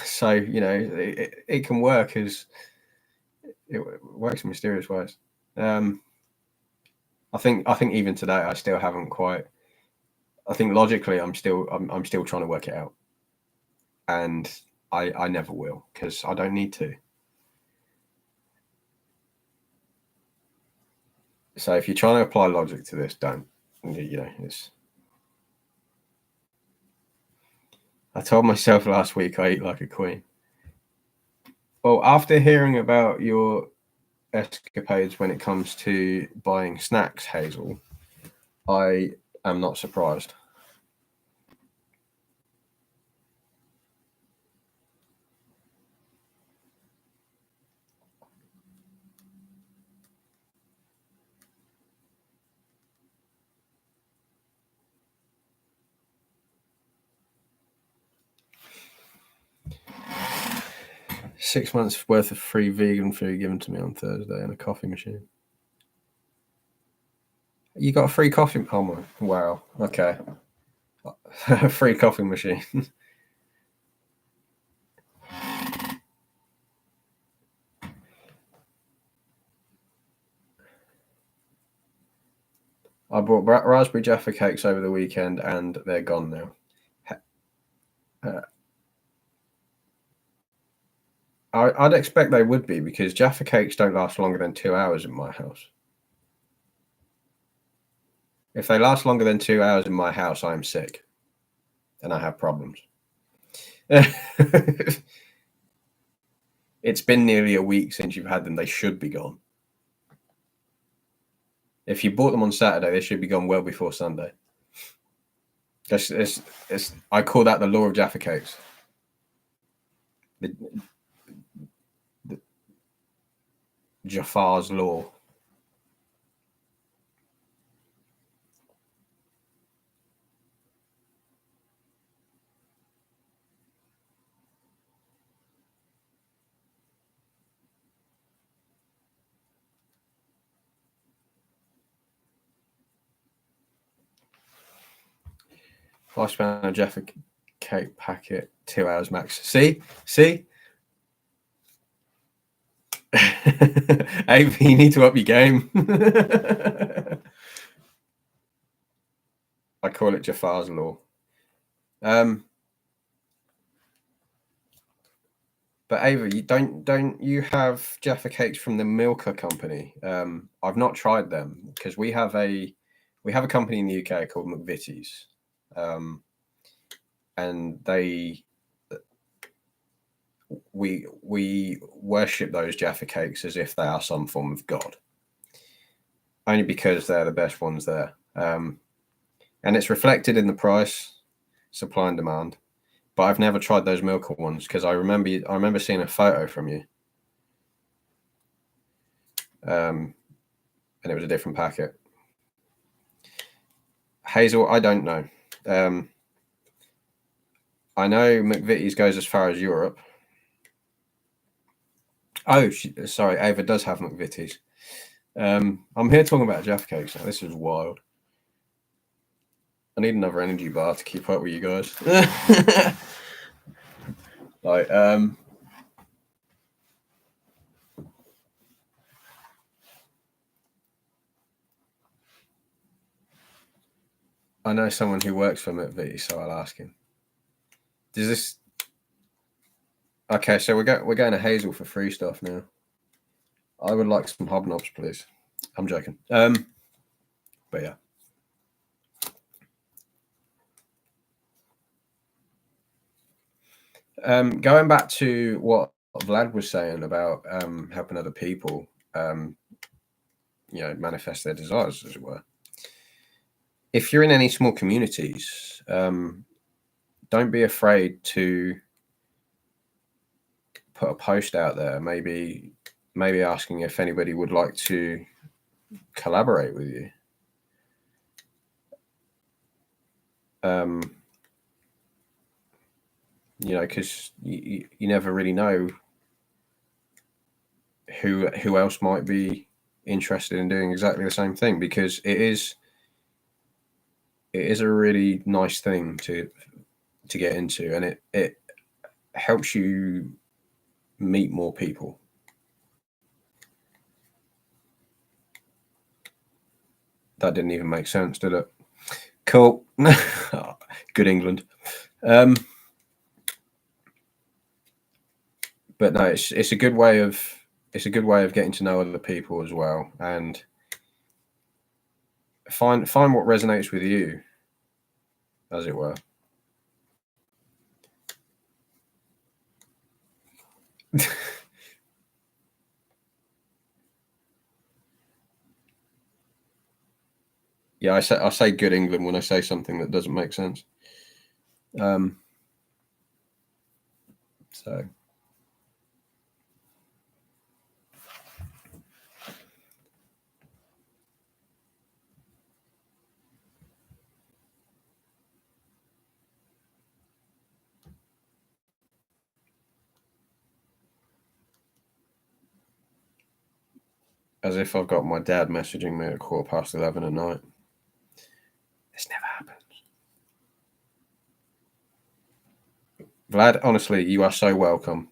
So it can work, it works in mysterious ways. I think even today I still haven't quite. I think logically I'm still trying to work it out, and I never will, because I don't need to. So if you're trying to apply logic to this, don't. It's. I told myself last week I eat like a queen. Well, after hearing about your escapades when it comes to buying snacks, Hazel, I am not surprised. $6 months worth of free vegan food given to me on Thursday, and a coffee machine. You got a free coffee? Oh my! Wow. Okay. A free coffee machine. I bought raspberry Jaffa cakes over the weekend, and they're gone now. I'd expect they would be, because Jaffa cakes don't last longer than 2 hours in my house. If they last longer than 2 hours in my house, I am sick, and I have problems. It's been nearly a week since you've had them. They should be gone. If you bought them on Saturday, they should be gone well before Sunday. I call that the law of Jaffa cakes. The Jafar's law. Lifespan of Jaffa cake packet, 2 hours max. See? Hey, you need to up your game. I call it Jafar's law. But Ava, don't you have Jaffa cakes from the Milka company? I've not tried them, because we have a company in the UK called McVitie's, and we worship those Jaffa cakes as if they are some form of god, only because they're the best ones there, and it's reflected in the price, supply and demand. But I've never tried those Milka ones, because I remember seeing a photo from you, and it was a different packet. Hazel, I don't know. I know McVitie's goes as far as Europe. Oh, sorry, Ava does have McVitie's. I'm here talking about Jaffa cakes now. This is wild. I need another energy bar to keep up with you guys. Like, I know someone who works for MetV, so I'll ask him. Does this? Okay, so we're going to Hazel for free stuff now. I would like some hobnobs, please. I'm joking. But yeah. Going back to what Vlad was saying about helping other people, manifest their desires, as it were. If you're in any small communities, don't be afraid to put a post out there. Maybe asking if anybody would like to collaborate with you. Because you never really know who else might be interested in doing exactly the same thing, because it is a really nice thing to get into, and it helps you meet more people. That didn't even make sense, did it? Cool. Good England. But no, it's a good way of getting to know other people as well, and find what resonates with you, as it were. Yeah, I say good England when I say something that doesn't make sense. So as if I've got my dad messaging me at 11:15 at night. This never happens. Vlad, honestly, you are so welcome.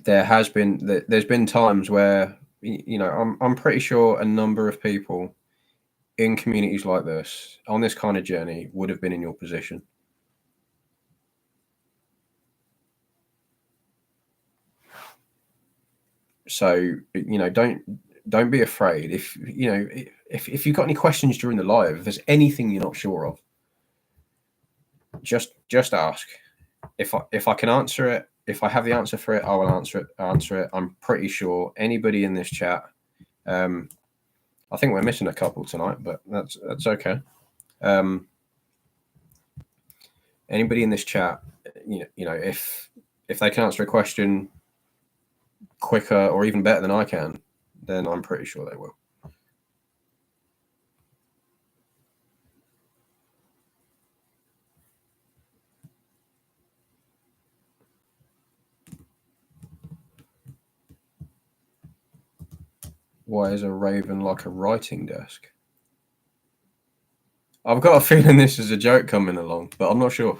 There's been times where, I'm pretty sure a number of people in communities like this on this kind of journey would have been in your position. So, don't be afraid. If you've got any questions during the live, if there's anything you're not sure of, just ask. If I can answer it, if I have the answer for it, I will answer it. I'm pretty sure anybody in this chat, I think we're missing a couple tonight, but that's okay. Anybody in this chat, if they can answer a question quicker or even better than I can, then I'm pretty sure they will. Why is a raven like a writing desk? I've got a feeling this is a joke coming along, but I'm not sure.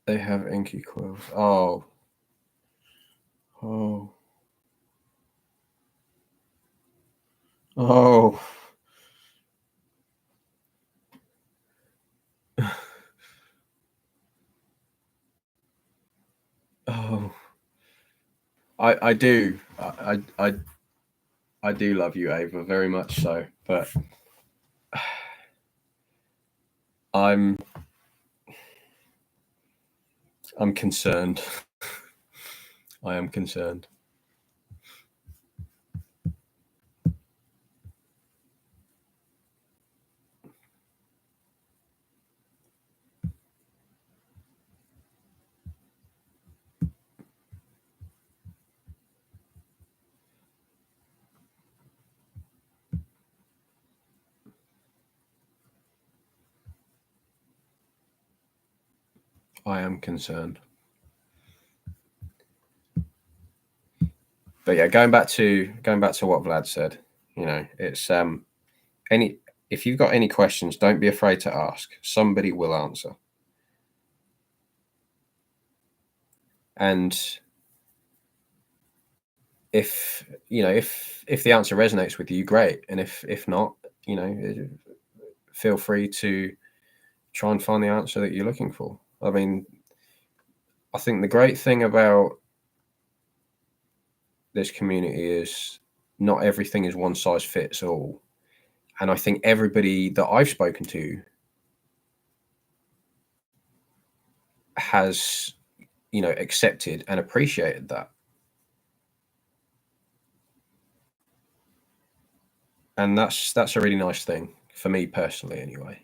They have inky quills. Oh. Oh. Oh. Oh. I do. I do love you, Ava, very much so, but I'm concerned. I am concerned. I am concerned. But yeah, going back to what Vlad said, it's if you've got any questions, don't be afraid to ask. Somebody will answer. And if the answer resonates with you, great. And if not, feel free to try and find the answer that you're looking for. I mean, I think the great thing about this community is not everything is one size fits all. And I think everybody that I've spoken to has, accepted and appreciated that. And that's a really nice thing for me personally, anyway.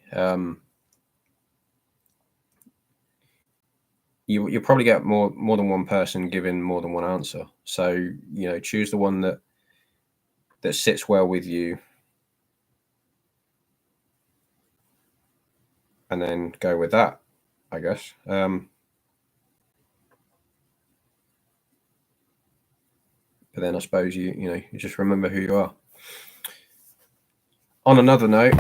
You'll probably get more than one person giving more than one answer. So choose the one that sits well with you, and then go with that, I guess. But then I suppose you just remember who you are. On another note,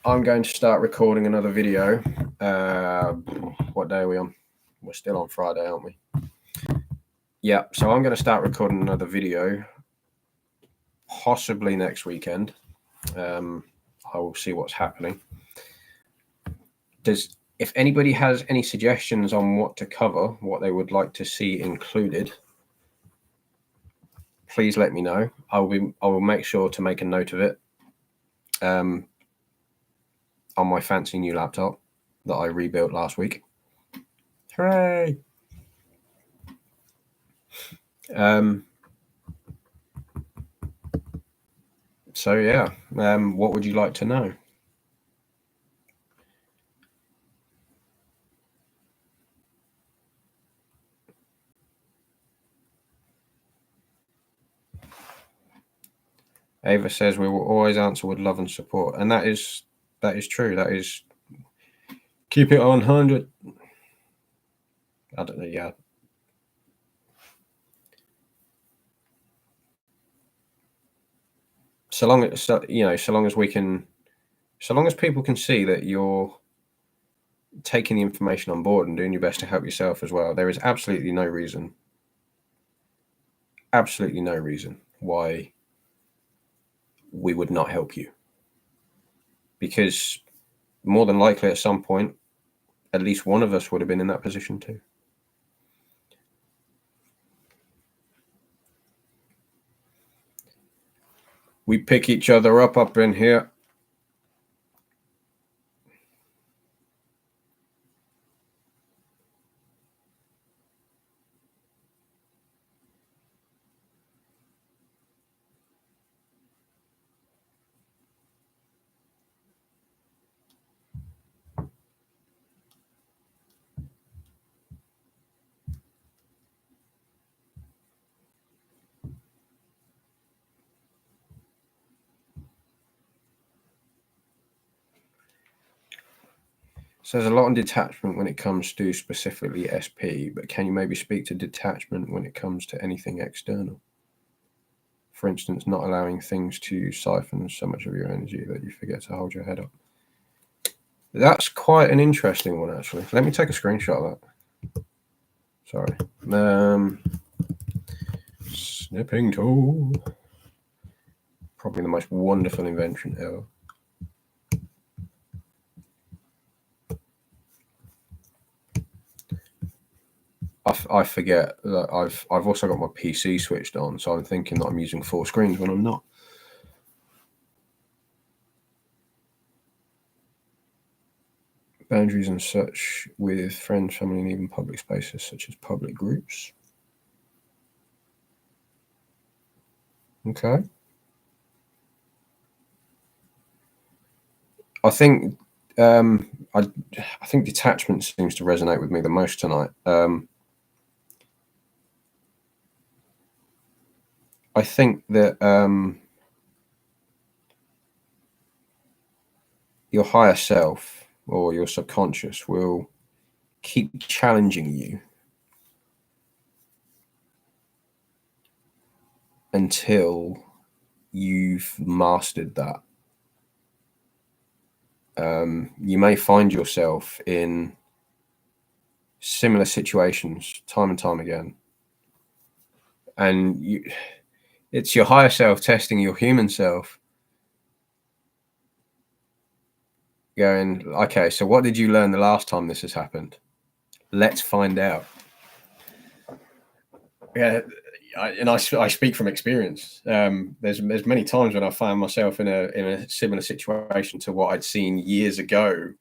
I'm going to start recording another video. What day are we on? We're still on Friday, aren't we? Yeah, so I'm going to start recording another video, possibly next weekend. I will see what's happening. If anybody has any suggestions on what to cover, what they would like to see included, please let me know. I will make sure to make a note of it on my fancy new laptop that I rebuilt last week. Hooray! So yeah, what would you like to know? Ava says we will always answer with love and support, and that is true. That is, keep it on 100. I don't know. Yeah. So long as people can see that you're taking the information on board and doing your best to help yourself as well, there is absolutely no reason why we would not help you. Because more than likely at some point, at least one of us would have been in that position too. We pick each other up in here. So there's a lot on detachment when it comes to specifically SP, but can you maybe speak to detachment when it comes to anything external? For instance, not allowing things to siphon so much of your energy that you forget to hold your head up. That's quite an interesting one, actually. Let me take a screenshot of that. Sorry. Snipping tool. Probably the most wonderful invention ever. I forget that I've also got my PC switched on, so I'm thinking that I'm using 4 screens when I'm not. Boundaries and such with friends, family, and even public spaces such as public groups. Okay. I think I think detachment seems to resonate with me the most tonight. I think that your higher self or your subconscious will keep challenging you until you've mastered that. You may find yourself in similar situations time and time again, and it's your higher self testing your human self, going, okay, so what did you learn the last time this has happened? Let's find out. Yeah, I speak from experience. There's many times when I found myself in a similar situation to what I'd seen years ago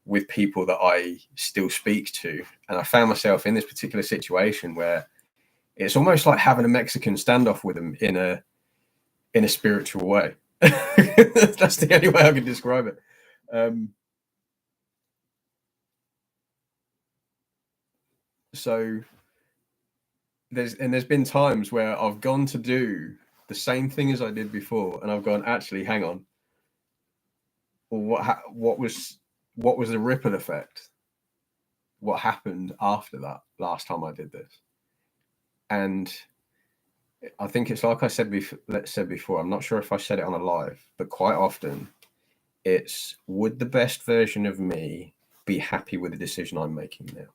with people that I still speak to, and I found myself in this particular situation where it's almost like having a Mexican standoff with them in a spiritual way. That's the only way I can describe it. So there's been times where I've gone to do the same thing as I did before, and I've gone, actually, hang on. Well, what was the ripple effect? What happened after that last time I did this? And I think it's like I said before. I'm not sure if I said it on a live, but quite often it's, would the best version of me be happy with the decision I'm making now?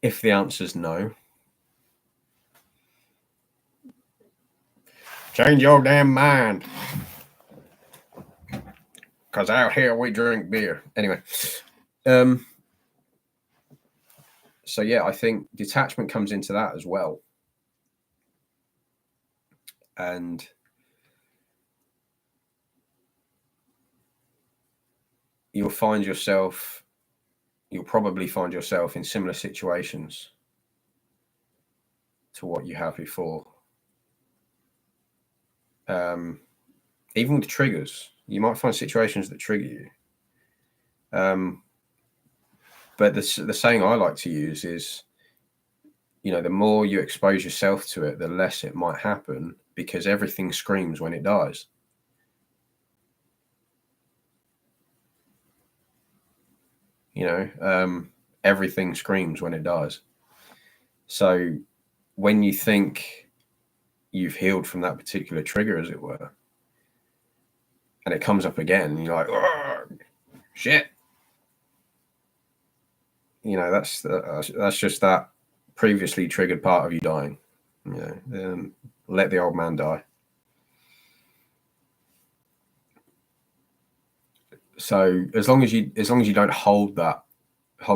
If the answer is no, change your damn mind. Because out here we drink beer. Anyway. So yeah, I think detachment comes into that as well. And you'll probably find yourself in similar situations to what you have before. Even with triggers, you might find situations that trigger you. But the saying I like to use is, the more you expose yourself to it, the less it might happen, because everything screams when it dies. Everything screams when it dies. So when you think you've healed from that particular trigger, as it were, and it comes up again, and you're like, oh, shit. That's just that previously triggered part of you dying. Let the old man die. So as long as you don't hold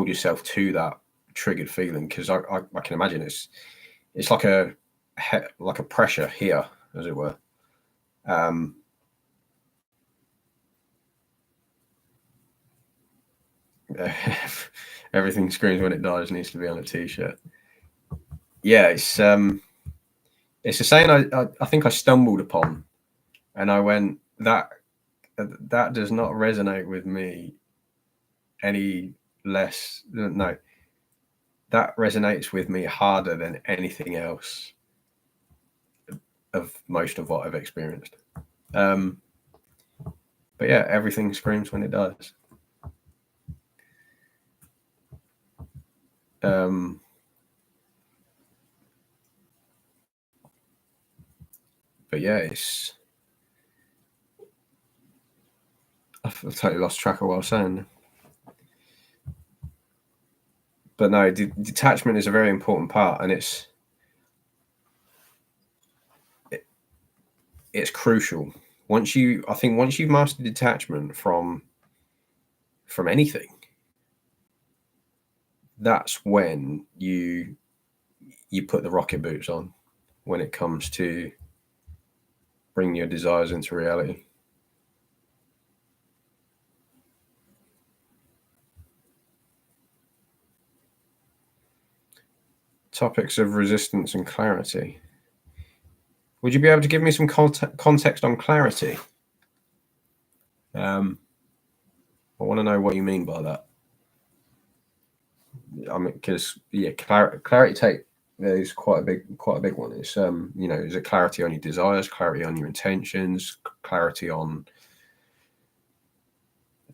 yourself to that triggered feeling, because I can imagine it's like a pressure here, as it were. Everything screams when it dies needs to be on a t-shirt. Yeah, it's a saying I think I stumbled upon, and I went, that does not resonate with me any less. No, that resonates with me harder than anything else of most of what I've experienced. But yeah, everything screams when it dies. But yeah, I've totally lost track of what I was saying. But no, detachment is a very important part, and it's crucial. Once you've mastered detachment from anything, that's when you put the rocket boots on when it comes to bringing your desires into reality. Topics of resistance and clarity. Would you be able to give me some context on clarity? I want to know what you mean by that. I mean, because clarity is quite a big one. It's is it clarity on your desires, clarity on your intentions, clarity on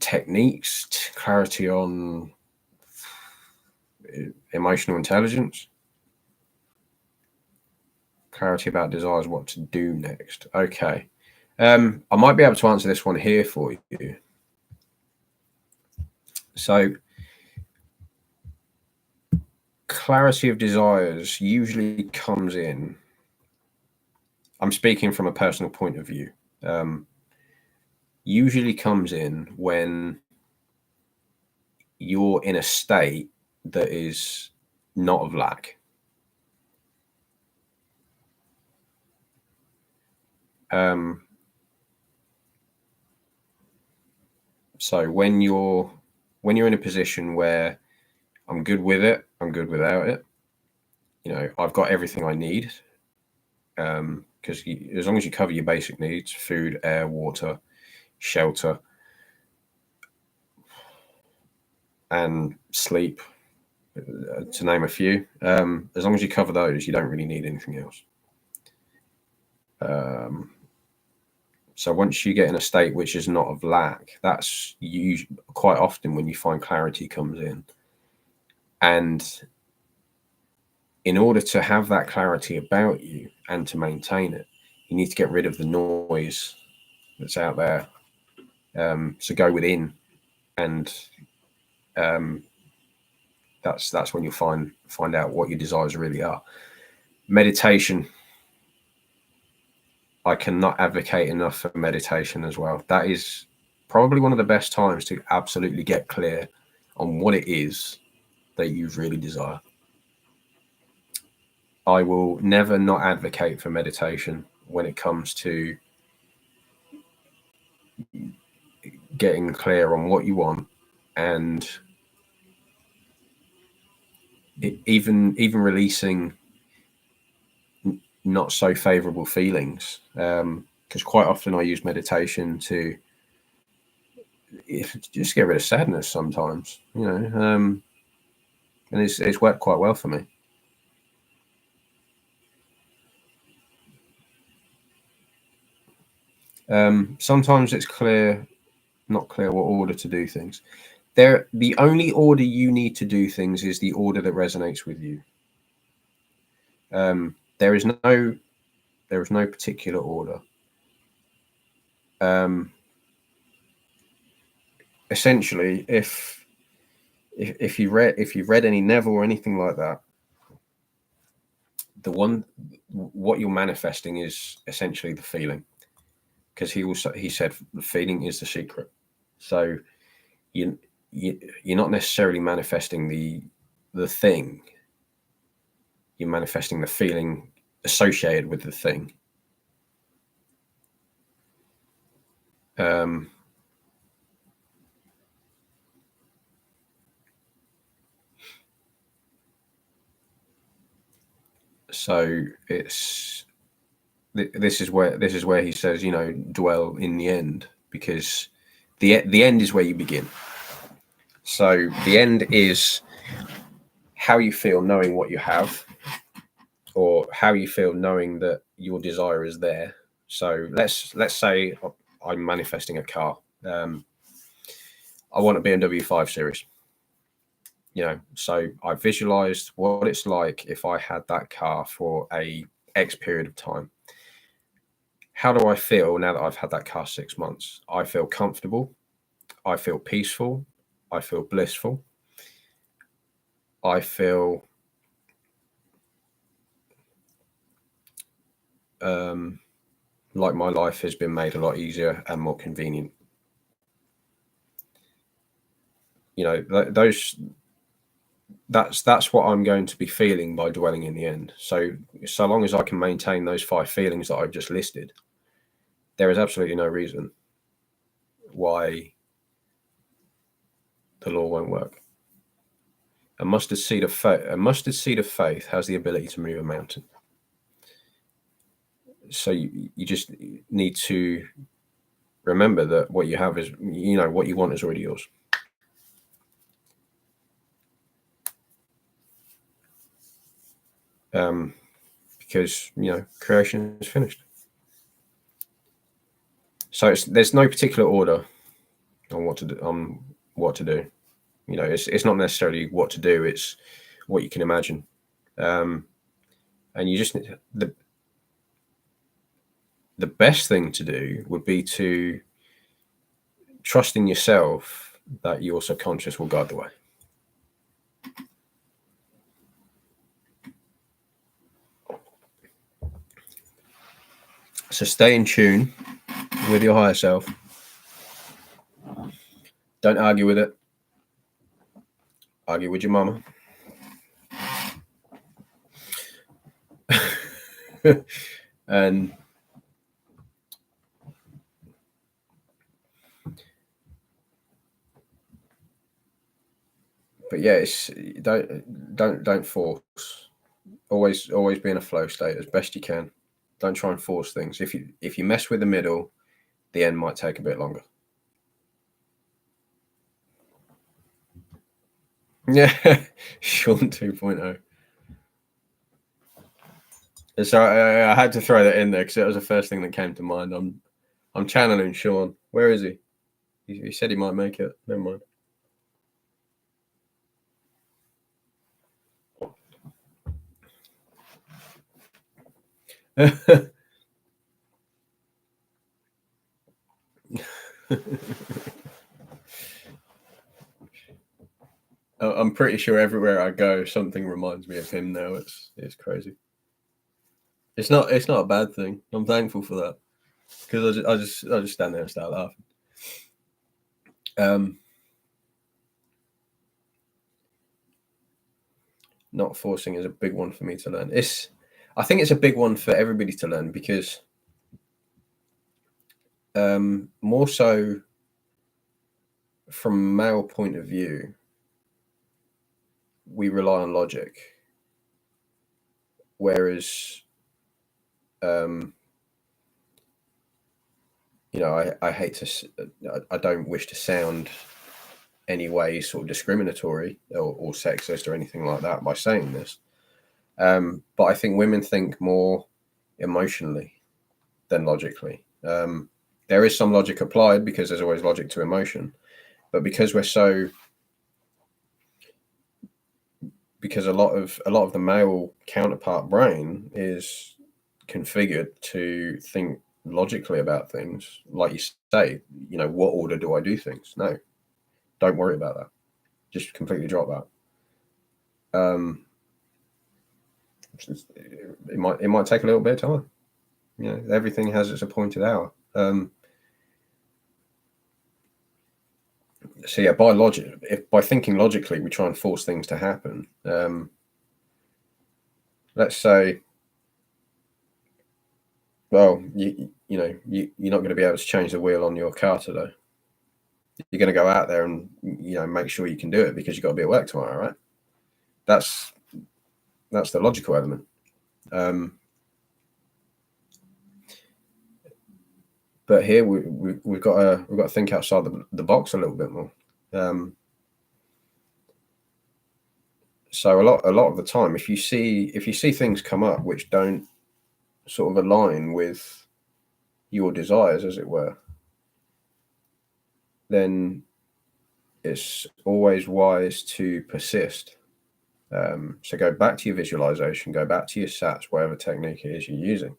techniques, clarity on emotional intelligence, clarity about desires, what to do next. Okay. I might be able to answer this one here for you. So, clarity of desires usually comes in. I'm speaking from a personal point of view. Usually comes in when you're in a state that is not of lack. So when you're in a position where I'm good with it, I'm good without it, I've got everything I need, because as long as you cover your basic needs, food, air, water, shelter, and sleep, to name a few, as long as you cover those, you don't really need anything else. So once you get in a state which is not of lack, that's usually quite often when you find clarity comes in. And in order to have that clarity about you and to maintain it, you need to get rid of the noise that's out there. So go within, and that's when you'll find out what your desires really are. Meditation, I cannot advocate enough for meditation as well. That is probably one of the best times to absolutely get clear on what it is that you really desire. I will never not advocate for meditation when it comes to getting clear on what you want, and even releasing not so favorable feelings, because quite often I use meditation to just get rid of sadness sometimes, and it's worked quite well for me. Sometimes it's not clear what order to do things. The only order you need to do things is the order that resonates with you. There is no particular order. Essentially, if you've read any Neville or anything like that, what you're manifesting is essentially the feeling, because he said the feeling is the secret. So you're not necessarily manifesting the thing. You're manifesting the feeling associated with the thing. So this is where he says, dwell in the end, because the end is where you begin. So the end is how you feel knowing what you have, or how you feel knowing that your desire is there. So let's say I'm manifesting a car. I want a BMW 5 Series. So I visualized what it's like if I had that car for a X period of time. How do I feel now that I've had that car 6 months? I feel comfortable. I feel peaceful. I feel blissful. I feel like my life has been made a lot easier and more convenient. That's what I'm going to be feeling by dwelling in the end. So long as I can maintain those 5 feelings that I've just listed, there is absolutely no reason why the law won't work. A mustard seed of faith has the ability to move a mountain. So you just need to remember that what you have is, what you want is already yours. Because creation is finished. So there's no particular order on what to do. You know, it's not necessarily what to do; it's what you can imagine. And you just the best thing to do would be to trust in yourself that your subconscious will guide the way. So stay in tune with your higher self. Don't argue with it. Argue with your mama. And but yeah, it's don't force. Always be in a flow state as best you can. Don't try and force things. If you mess with the middle, the end might take a bit longer. Yeah, Sean 2.0. So I had to throw that in there because it was the first thing that came to mind. I'm channeling Sean. Where is he? He said he might make it. Never mind. I'm pretty sure everywhere I go, something reminds me of him now. It's crazy. It's not a bad thing. I'm thankful for that because I just stand there and start laughing. Not forcing is a big one for me to learn. I think it's a big one for everybody to learn because more so from a male point of view, we rely on logic, whereas you know, I hate to, I don't wish to sound any way sort of discriminatory or sexist or anything like that by saying this. But I think women think more emotionally than logically. There is some logic applied because there's always logic to emotion, but because a lot of the male counterpart brain is configured to think logically about things, like you say, you know, what order do I do things? No, don't worry about that. Just completely drop that. It might take a little bit of time. You know, everything has its appointed hour. So yeah, by thinking logically, we try and force things to happen. Let's say, well, you're not going to be able to change the wheel on your car today. You're going to go out there and make sure you can do it because you've got to be at work tomorrow, right? That's the logical element. But here we've got to think outside the box a little bit more. So a lot of the time, if you see things come up which don't sort of align with your desires, as it were, then it's always wise to persist. So go back to your visualization, go back to your SATs, whatever technique it is you're using,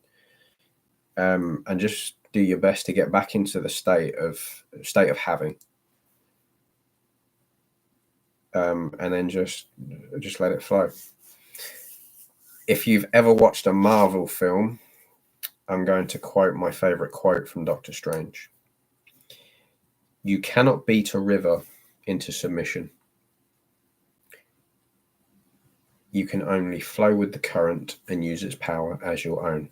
and just do your best to get back into the state of having, and then just let it flow. If you've ever watched a Marvel film, I'm going to quote my favorite quote from Doctor Strange. You cannot beat a river into submission. You can only flow with the current and use its power as your own.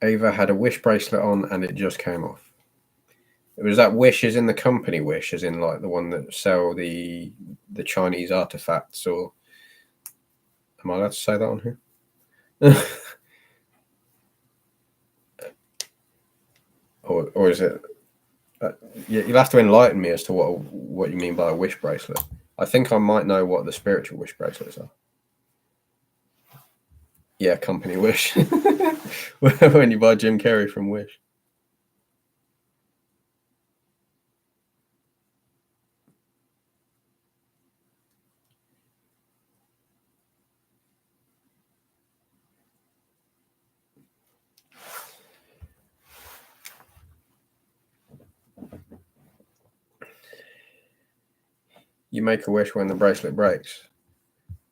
Ava had a Wish bracelet on and it just came off. Was that Wish as in the company Wish, as in like the one that sell the Chinese artifacts, or am I allowed to say that on here? or is it? You'll have to enlighten me as to what you mean by a Wish bracelet. I think I might know what the spiritual Wish bracelets are. Yeah, company Wish. When you buy Jim Carrey from Wish. You make a wish when the bracelet breaks.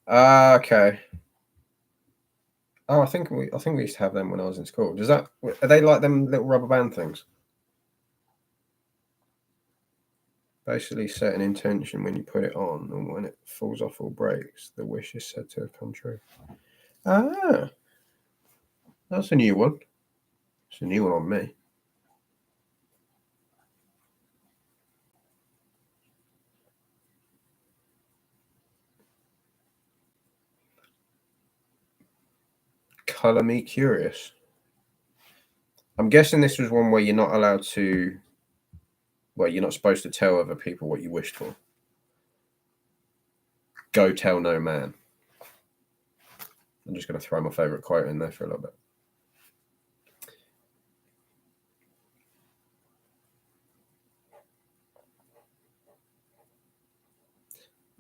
Okay. Oh, I think we used to have them when I was in school. Are they like them little rubber band things? Basically, set an intention when you put it on, and when it falls off or breaks, the wish is said to have come true. Ah, that's a new one. It's a new one on me. Color me curious. I'm guessing this was one where you're not allowed to. Well, you're not supposed to tell other people what you wished for. Go tell no man. I'm just going to throw my favorite quote in there for a little bit.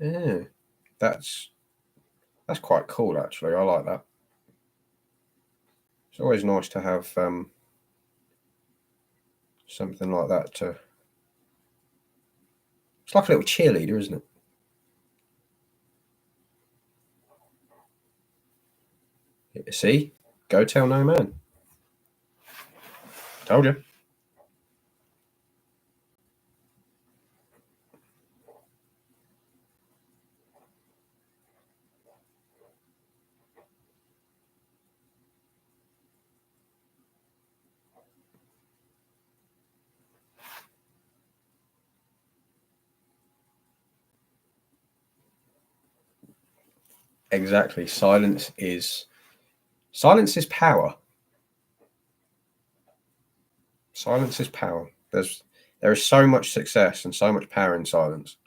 Yeah, that's quite cool, actually. I like that. It's always nice to have something like that to. It's like a little cheerleader, isn't it? See? Go tell no man. Told you. Exactly. Silence is power. Silence is power. There is so much success and so much power in silence.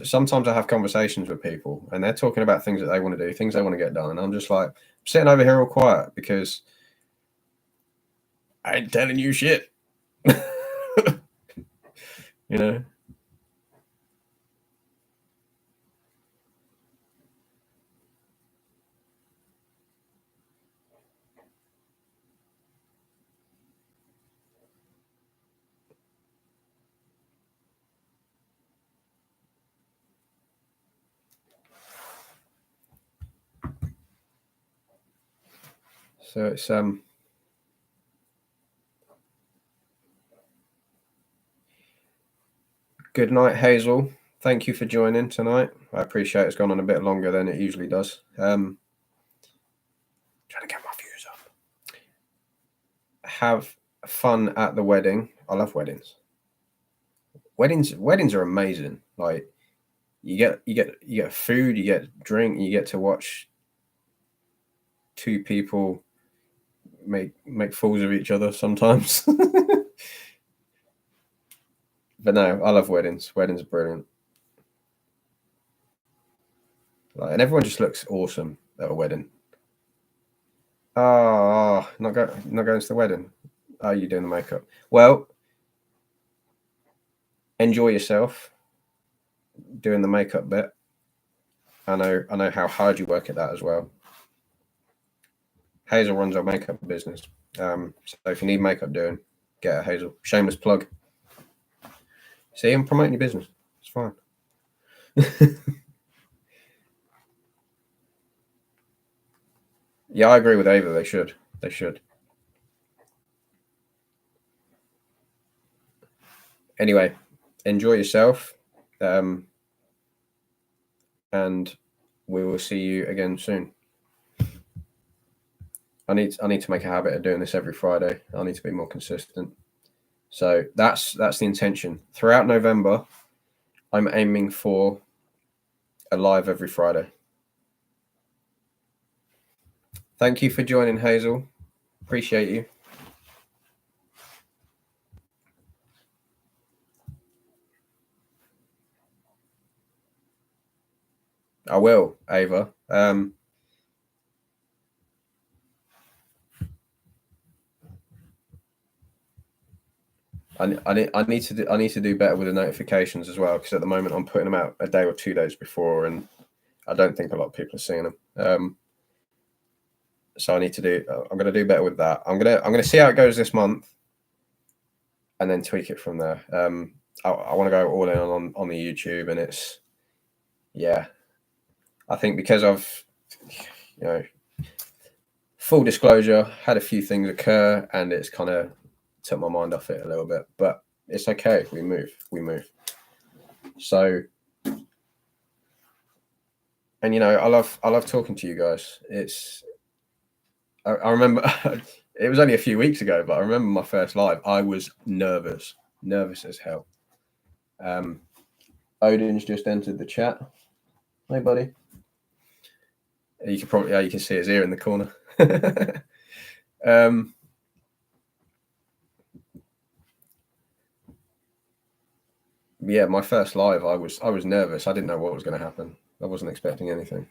Sometimes I have conversations with people and they're talking about things that they want to do, things they want to get done, and I'm just like sitting over here all quiet because I ain't telling you shit. you know. So it's good night, Hazel. Thank you for joining tonight. I appreciate it's gone on a bit longer than it usually does. Trying to get my views up. Have fun at the wedding. I love weddings. Weddings are amazing. Like you get food, you get drink, you get to watch two people make fools of each other sometimes. But no, I love weddings. Weddings are brilliant. And everyone just looks awesome at a wedding. Oh, not going to the wedding. Oh, you doing the makeup? Well, enjoy yourself doing the makeup bit. I know how hard you work at that as well. Hazel runs our makeup business. So if you need makeup doing, get a Hazel. Shameless plug. See, I'm promoting your business. It's fine. Yeah, I agree with Ava. They should. They should. Anyway, enjoy yourself. And we will see you again soon. I need to make a habit of doing this every Friday. I need to be more consistent. So that's the intention. Throughout November, I'm aiming for a live every Friday. Thank you for joining, Hazel. Appreciate you. I will, Ava. I need to do better with the notifications as well, because at the moment I'm putting them out a day or 2 days before, and I don't think a lot of people are seeing them. So I need to do. I'm going to do better with that. I'm gonna see how it goes this month, and then tweak it from there. I want to go all in on the YouTube, and it's I think because I've full disclosure, had a few things occur, and it's kind of took my mind off it a little bit, but it's okay. We move. So, and I love talking to you guys. I remember it was only a few weeks ago, but I remember my first live. I was nervous as hell. Odin's just entered the chat. Hey, buddy. You can see his ear in the corner. Yeah, my first live, I was nervous. I didn't know what was going to happen. I wasn't expecting anything.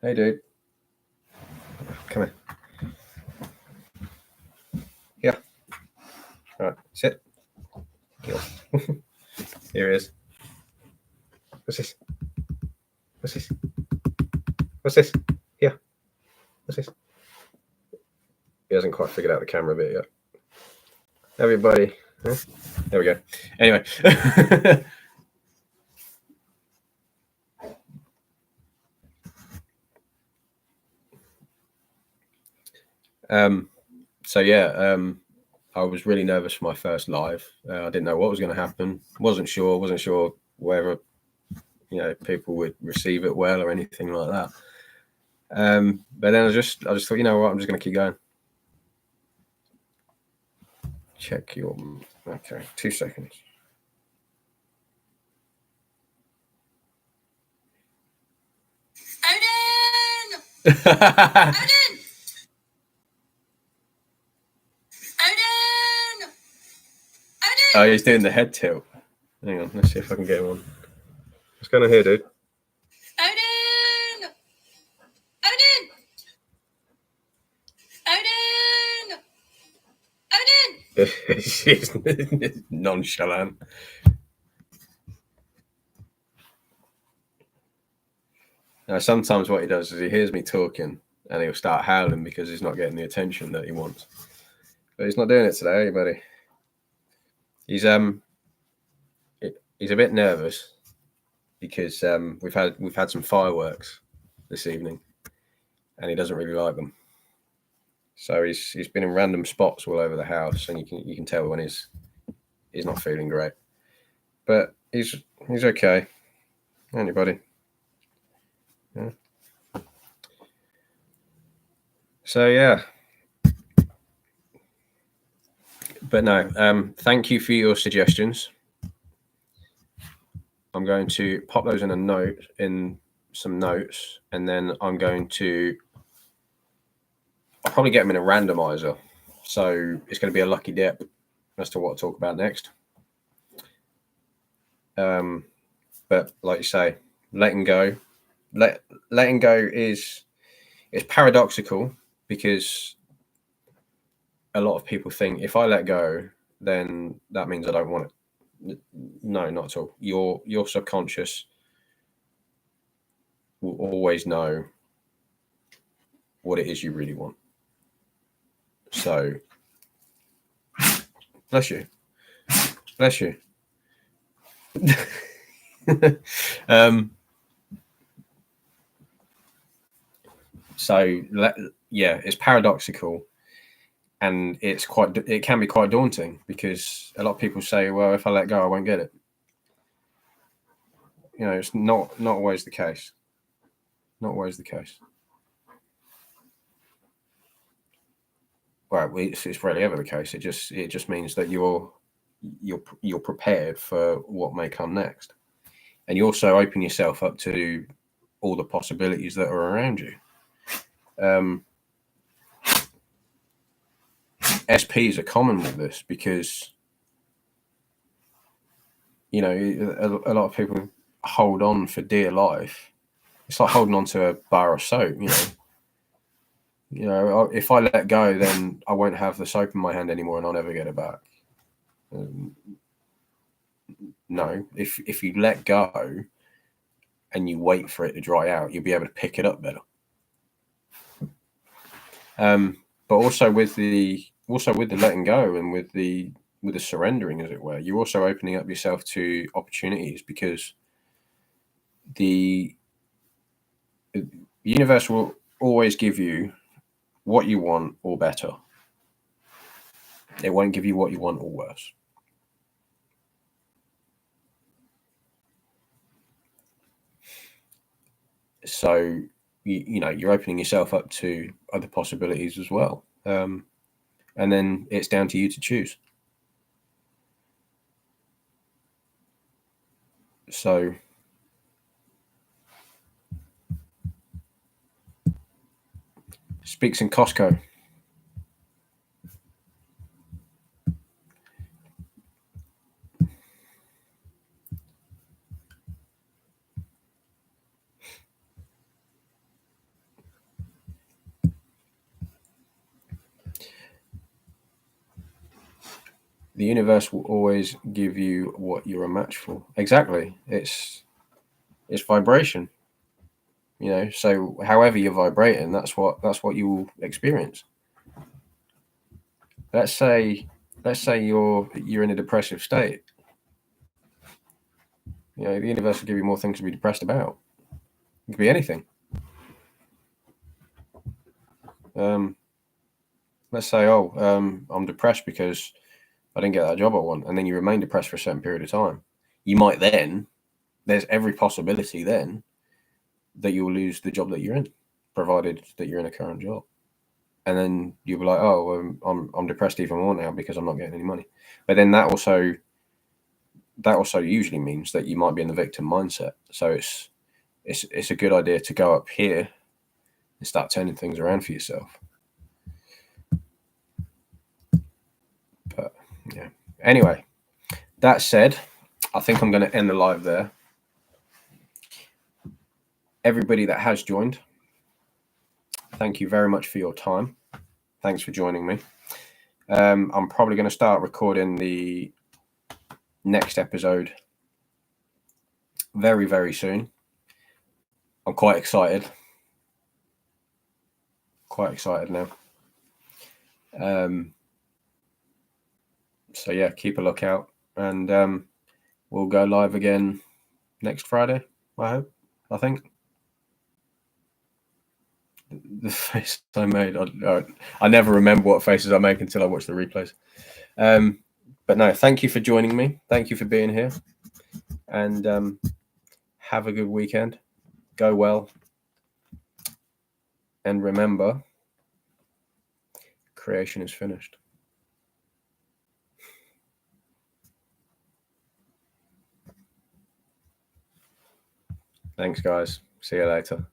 Hey, dude. Come here. Yeah. All right, sit. Here he is. What's this? What's this? What's this? Here. What's this? He hasn't quite figured out the camera bit yet. Everybody. Huh? There we go. Anyway. So yeah, I was really nervous for my first live. I didn't know what was going to happen. Wasn't sure whether people would receive it well or anything like that. But then I just thought, you know what, I'm just going to keep going. Check your okay. 2 seconds.
Odin! Odin!
Oh, he's doing the head tilt. Hang on, let's see if I can get him on. What's going on here, dude?
Odin! Odin! Odin!
She's nonchalant. Now, sometimes what he does is he hears me talking and he'll start howling because he's not getting the attention that he wants. But he's not doing it today, anybody. He's a bit nervous because we've had some fireworks this evening, and he doesn't really like them. So he's been in random spots all over the house, and you can tell when he's not feeling great. But he's okay. Anybody? Yeah. So yeah. But no, thank you for your suggestions. I'm going to pop those in some notes, and then I'll probably get them in a randomizer. So it's going to be a lucky dip as to what to talk about next. But like you say, letting go is paradoxical, because a lot of people think if I let go, then that means I don't want it. No, not at all. Your subconscious will always know what it is you really want. So, bless you. So yeah, it's paradoxical, and it can be quite daunting, because a lot of people say, well, if I let go, I won't get it. It's not always the case. Not always the case. Well, it's rarely ever the case. It just means that you're prepared for what may come next, and you also open yourself up to all the possibilities that are around you. SPs are common with this because a lot of people hold on for dear life. It's like holding on to a bar of soap, You know, if I let go, then I won't have the soap in my hand anymore, and I'll never get it back. No, if you let go and you wait for it to dry out, you'll be able to pick it up better. But also with the letting go and with the surrendering, as it were, you're also opening up yourself to opportunities, because the universe will always give you what you want or better. It won't give you what you want or worse. So you know, you're opening yourself up to other possibilities as well, and then it's down to you to choose. So speaks in Costco. The universe will always give you what you're a match for. Exactly. It's vibration. You know, so however you're vibrating, that's what you will experience. Let's say you're in a depressive state. You know, the universe will give you more things to be depressed about. It could be anything. Let's say, I'm depressed because I didn't get that job I want, and then you remain depressed for a certain period of time. You might then, there's every possibility then that you'll lose the job that you're in, provided that you're in a current job. And then you'll be like, I'm depressed even more now because I'm not getting any money. But then that also usually means that you might be in the victim mindset. So it's a good idea to go up here and start turning things around for yourself. But yeah. Anyway, that said, I think I'm going to end the live there. Everybody that has joined, thank you very much for your time. Thanks for joining me. I'm probably going to start recording the next episode very, very soon. I'm quite excited. Quite excited now. So yeah, keep a lookout, and we'll go live again next Friday, I think. The face I made, I never remember what faces I make until I watch the replays. But no, thank you for joining me. Thank you for being here, and have a good weekend. Go well, and remember, creation is finished. Thanks, guys. See you later.